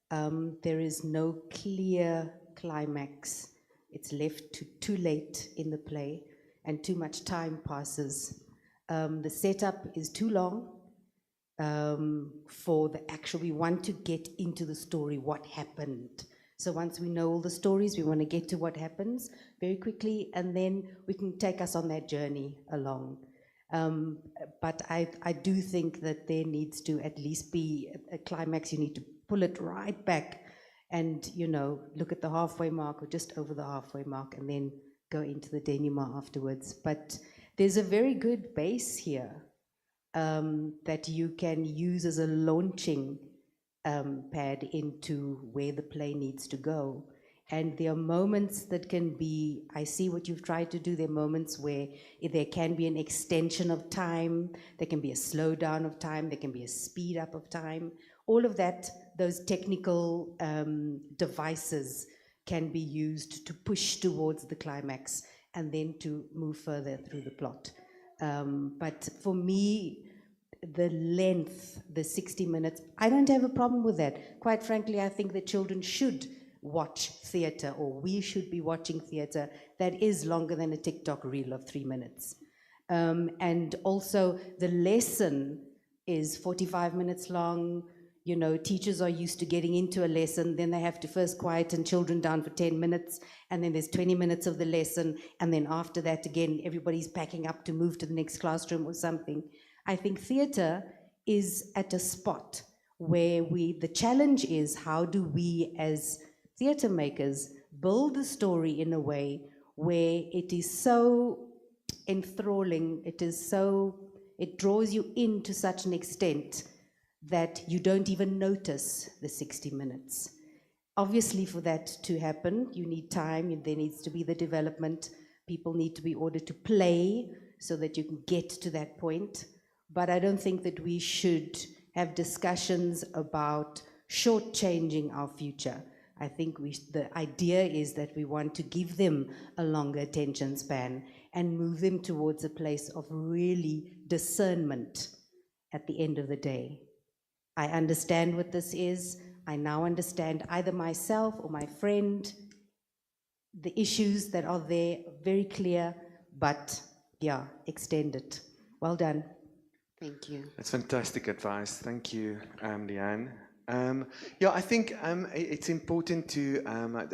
S14: There is no clear climax. It's left too late in the play and too much time passes. The setup is too long for the actual, we want to get into the story, what happened. So once we know all the stories, we want to get to what happens very quickly and then we can take us on that journey along. But I do think that there needs to at least be a climax. You need to pull it right back and, look at the halfway mark or just over the halfway mark and then go into the denouement afterwards. But there's a very good base here that you can use as a launching pad into where the play needs to go. And there are moments that can be, I see what you've tried to do, there are moments where there can be an extension of time, there can be a slowdown of time, there can be a speed up of time. All of that, those technical devices can be used to push towards the climax and then to move further through the plot. But for me, the length, the 60 minutes, I don't have a problem with that. Quite frankly, I think that children should watch theatre, or we should be watching theatre that is longer than a TikTok reel of 3 minutes. And also the lesson is 45 minutes long. Teachers are used to getting into a lesson, then they have to first quieten children down for 10 minutes, and then there's 20 minutes of the lesson, and then after that, again, everybody's packing up to move to the next classroom or something. I think theatre is at a spot where the challenge is, how do we as theatre makers build the story in a way where it is so enthralling, it draws you in to such an extent that you don't even notice the 60 minutes. Obviously, for that to happen, you need time, there needs to be the development, people need to be ordered to play so that you can get to that point. But I don't think that we should have discussions about shortchanging our future. I think the idea is that we want to give them a longer attention span and move them towards a place of really discernment at the end of the day. I understand what this is. I now understand either myself or my friend, the issues that are there, very clear, but yeah, extend it. Well done.
S10: Thank you.
S9: That's fantastic advice. Thank you, Leanne. Yeah, I think it's important to,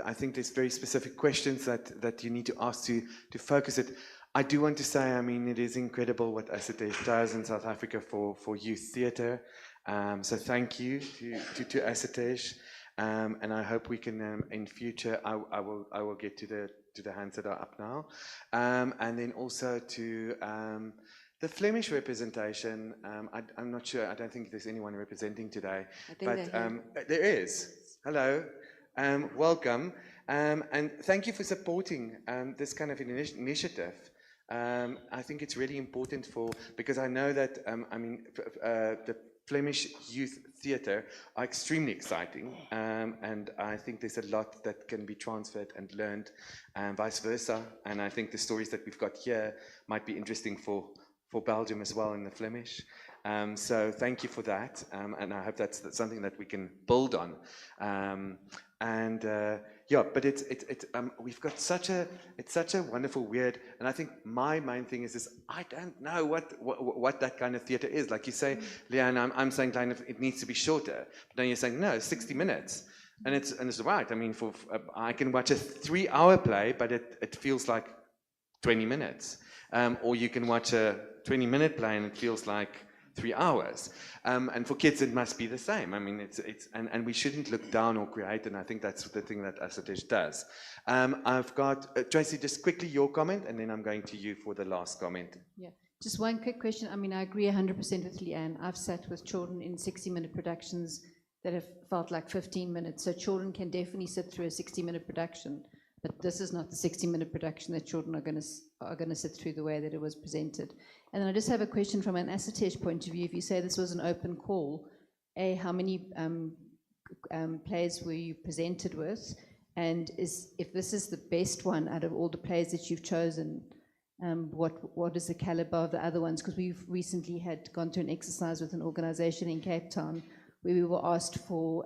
S9: I think there's very specific questions that you need to ask to focus it. I do want to say, I mean, it is incredible what Asitesh does in South Africa for youth theatre. So thank you to Asitesh. And I hope we can, in future, I will get to the hands that are up now. And then also to the Flemish representation, I'm not sure, I don't think there's anyone representing today. But there is. Hello, welcome. And thank you for supporting this kind of initiative. I think it's really important because I know that, I mean, the Flemish youth theatre are extremely exciting, and I think there's a lot that can be transferred and learned, and vice versa. And I think the stories that we've got here might be interesting for Belgium as well in the Flemish. So thank you for that, and I hope that's something that we can build on. Yeah, but we've got such a wonderful, weird, and I think my main thing is I don't know what that kind of theatre is. Like you say, Leanne, I'm saying kind of it needs to be shorter, but then you're saying no, 60 minutes, and it's right. I mean, I can watch a 3-hour play, but it feels like 20 minutes, or you can watch a 20-minute play and it feels like 3 hours, and for kids it must be the same. I mean, and we shouldn't look down or create, and I think that's the thing that Asitesh does. I've got Tracy, just quickly your comment, and then I'm going to you for the last comment.
S12: Yeah, just one quick question. I mean, I agree 100% with Leanne. I've sat with children in 60-minute productions that have felt like 15 minutes. So children can definitely sit through a 60-minute production, but this is not the 60-minute production that children are going to sit through the way that it was presented. And then I just have a question from an Asitesh point of view. If you say this was an open call, how many plays were you presented with? And if this is the best one out of all the plays that you've chosen, what is the caliber of the other ones? Because we've recently had gone through an exercise with an organization in Cape Town where we were asked for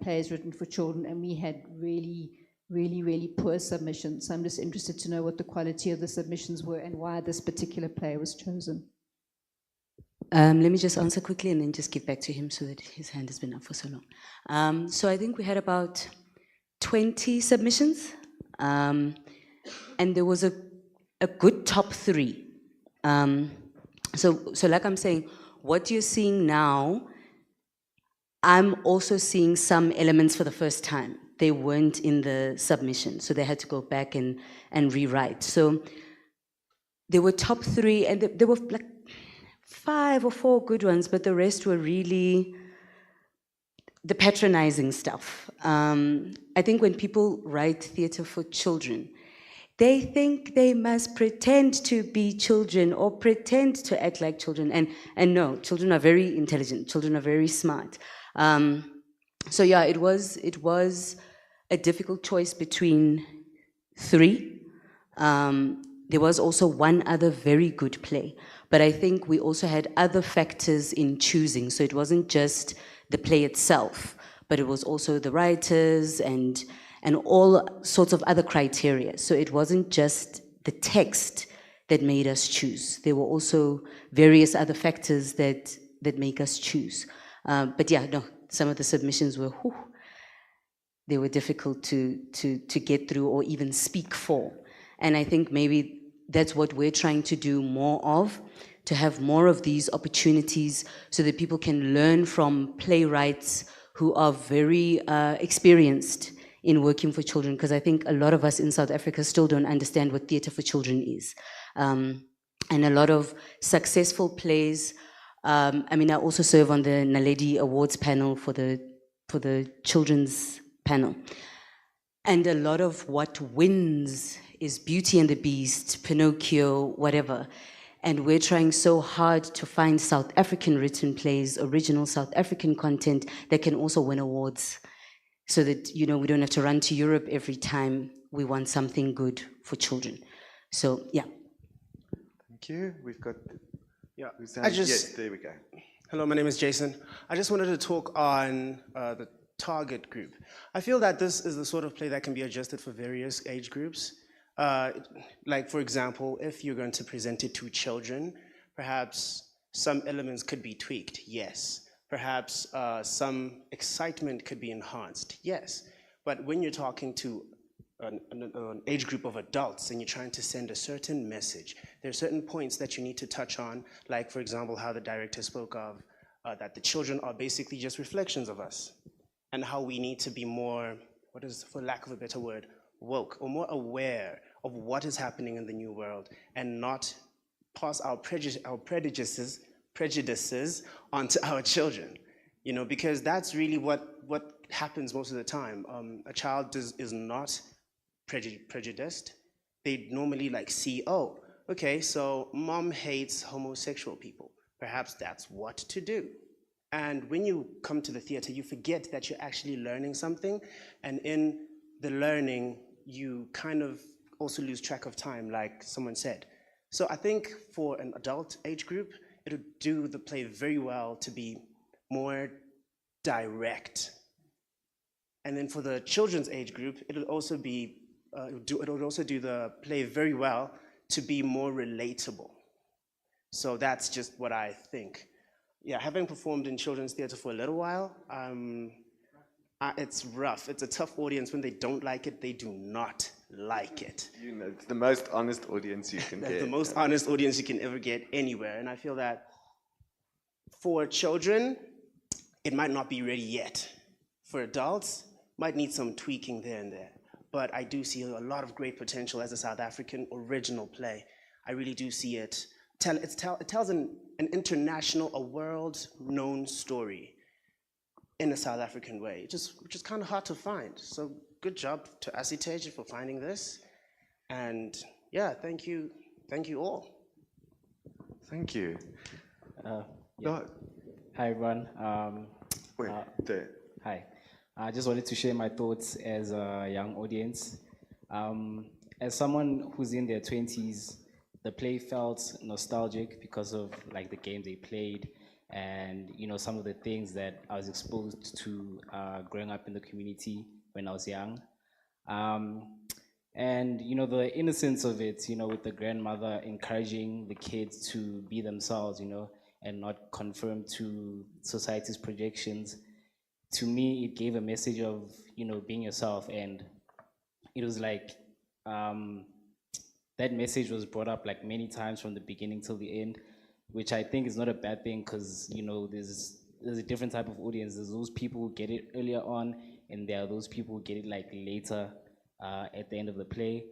S12: plays written for children, and we had really poor submissions. So I'm just interested to know what the quality of the submissions were and why this particular play was chosen.
S11: Let me just answer quickly and then just give back to him so that his hand has been up for so long. So I think we had about 20 submissions, and there was a good top 3. So like I'm saying, what you're seeing now, I'm also seeing some elements for the first time. They weren't in the submission, so they had to go back and rewrite. So there were top 3, and there were like 5 or 4 good ones, but the rest were really the patronizing stuff. I think when people write theatre for children, they think they must pretend to be children or pretend to act like children, and no, children are very intelligent, children are very smart. So yeah, it was a difficult choice between 3. There was also one other very good play, but I think we also had other factors in choosing. So it wasn't just the play itself, but it was also the writers and all sorts of other criteria. So it wasn't just the text that made us choose. There were also various other factors that make us choose. But yeah, no, some of the submissions were, they were difficult to get through or even speak for. And I think maybe that's what we're trying to do more of, to have more of these opportunities so that people can learn from playwrights who are very experienced in working for children, because I think a lot of us in South Africa still don't understand what theatre for children is. And a lot of successful plays, I mean, I also serve on the NALEDI Awards panel for the children's panel. And a lot of what wins is Beauty and the Beast, Pinocchio, whatever. And we're trying so hard to find South African written plays, original South African content that can also win awards, so that, you know, we don't have to run to Europe every time we want something good for children. So, yeah.
S9: Thank you. We've got.
S15: Yeah,
S9: Yes, there we go.
S15: Hello, my name is Jason. I just wanted to talk on the target group. I feel that this is the sort of play that can be adjusted for various age groups. Like, for example, if you're going to present it to children, perhaps some elements could be tweaked, yes. Perhaps some excitement could be enhanced, yes. But when you're talking to an age group of adults and you're trying to send a certain message, there are certain points that you need to touch on, like, for example, how the director spoke of that the children are basically just reflections of us, and how we need to be more, what is, for lack of a better word, woke, or more aware of what is happening in the new world, and not pass our prejudices onto our children, you know, because that's really what happens most of the time. A child is not prejudiced. They normally like see, oh, okay, so mom hates homosexual people. Perhaps that's what to do. And when you come to the theater, you forget that you're actually learning something, and in the learning, you kind of also lose track of time, like someone said. So I think for an adult age group, it'll do the play very well to be more direct. And then for the children's age group, it'll also be, it'll also do the play very well to be more relatable. So that's just what I think. Yeah, having performed in children's theater for a little while, it's rough. It's a tough audience. When they don't like it, they do not like it.
S9: You know, it's the most honest audience you can
S15: That's
S9: get.
S15: the most honest audience you can ever get anywhere. And I feel that for children, it might not be ready yet. For adults, might need some tweaking there and there. But I do see a lot of great potential as a South African original play. I really do see it. It tells an international, a world-known story in a South African way, which is kind of hard to find. So good job to Sasikhe for finding this. And yeah, thank you all.
S9: Thank you.
S16: Yeah. Hi, everyone.
S9: There.
S16: Hi. I just wanted to share my thoughts as a young audience. As someone who's in their 20s, the play felt nostalgic because of like the game they played, and you know, some of the things that I was exposed to growing up in the community when I was young. And you know, the innocence of it, you know, with the grandmother encouraging the kids to be themselves, you know, and not conform to society's projections. To me, it gave a message of, you know, being yourself, and it was like that message was brought up like many times from the beginning till the end, which I think is not a bad thing, because you know, there's a different type of audience. There's those people who get it earlier on, and there are those people who get it like later at the end of the play.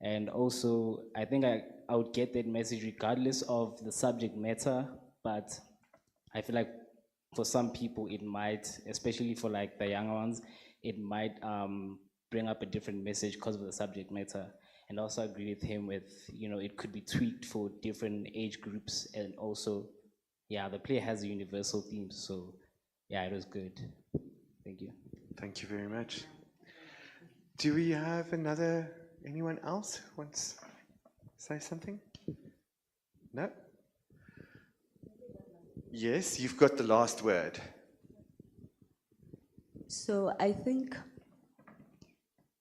S16: And also, I think I would get that message regardless of the subject matter, but I feel like for some people it might, especially for like the younger ones, it might bring up a different message because of the subject matter. And also agree with him with, you know, it could be tweaked for different age groups, and also, yeah, the play has a universal theme, so yeah, it was good. Thank you.
S9: Thank you very much. Do we have anyone else who wants to say something? No? Yes, you've got the last word.
S11: So I think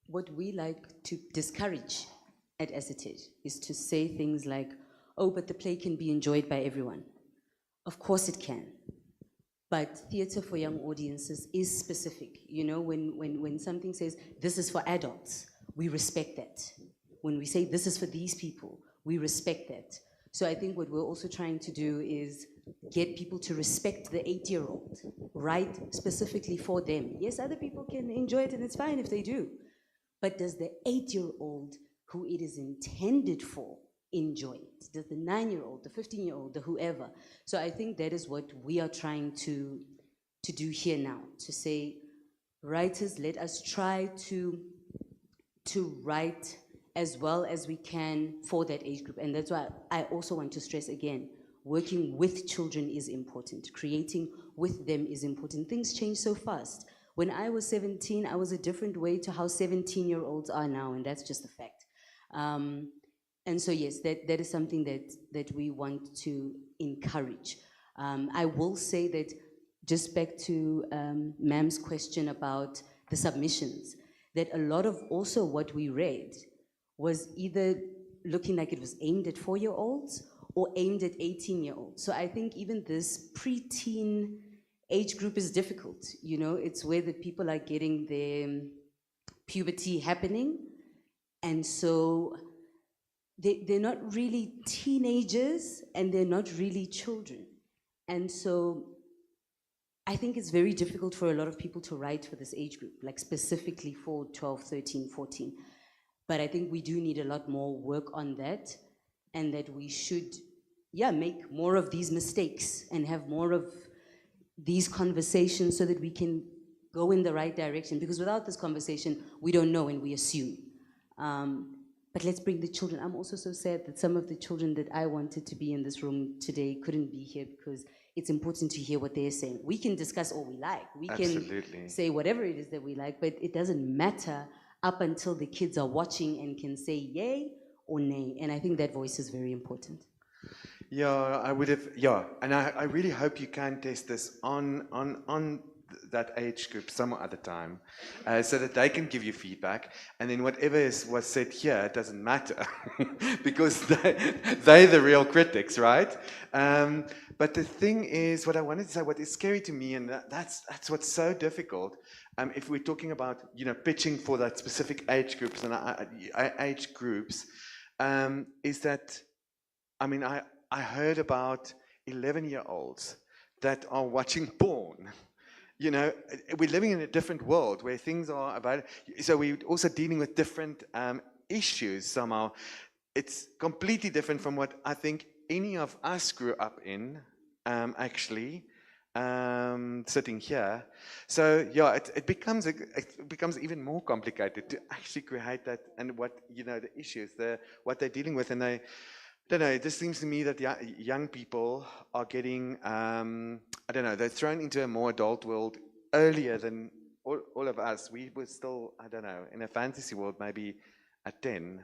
S11: what we like to discourage at Sasikhe is to say things like, oh, but the play can be enjoyed by everyone. Of course it can. But theatre for young audiences is specific. You know, when something says, this is for adults, we respect that. When we say, this is for these people, we respect that. So I think what we're also trying to do is get people to respect the 8-year-old, write specifically for them. Yes, other people can enjoy it, and it's fine if they do. But does the 8-year-old who it is intended for enjoy it? Does the 9-year-old, the 15-year-old, the whoever? So I think that is what we are trying to do here now, to say, writers, let us try to write as well as we can for that age group. And that's why I also want to stress again, working with children is important. Creating with them is important. Things change so fast. When I was 17, I was a different way to how 17-year-olds are now, and that's just a fact. And so yes, that is something that we want to encourage. I will say that, just back to Ma'am's question about the submissions, that a lot of also what we read was either looking like it was aimed at 4-year-olds or aimed at 18-year-olds. So I think even this preteen age group is difficult. You know, it's where the people are getting their puberty happening, and so they're not really teenagers and they're not really children. And so I think it's very difficult for a lot of people to write for this age group, like specifically for 12, 13, 14. But I think we do need a lot more work on that, and that we should, make more of these mistakes and have more of these conversations so that we can go in the right direction. Because without this conversation, we don't know and we assume. But let's bring the children. I'm also so sad that some of the children that I wanted to be in this room today couldn't be here, because it's important to hear what they're saying. We can discuss all we like. We can say whatever it is that we like, but it doesn't matter up until the kids are watching and can say yay or nay. And I think that voice is very important.
S9: Yeah, I would have, and I really hope you can test this on that age group some other time, so that they can give you feedback, and then whatever was said here, it doesn't matter, because they're the real critics, right? But the thing is, what I wanted to say, what is scary to me, and that's what's so difficult, if we're talking about, pitching for that specific age groups and age groups, is that, I heard about 11-year-olds that are watching porn. We're living in a different world where things are about, so we're also dealing with different issues somehow. It's completely different from what I think any of us grew up in, actually, sitting here. So it becomes even more complicated to actually create that, and what, the issues, what they're dealing with. And I don't know, it just seems to me that young people are getting, they're thrown into a more adult world earlier than all of us. We were still, in a fantasy world, maybe at 10.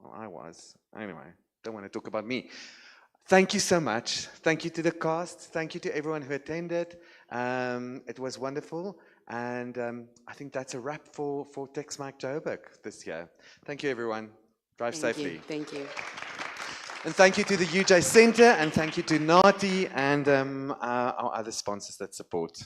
S9: Well, I was. Anyway, don't want to talk about me. Thank you so much. Thank you to the cast. Thank you to everyone who attended. It was wonderful. And I think that's a wrap for Teksmark Joburg this year. Thank you, everyone. Drive safely.
S10: Thank you.
S9: And thank you to the UJ Centre, and thank you to NATi and our other sponsors that support.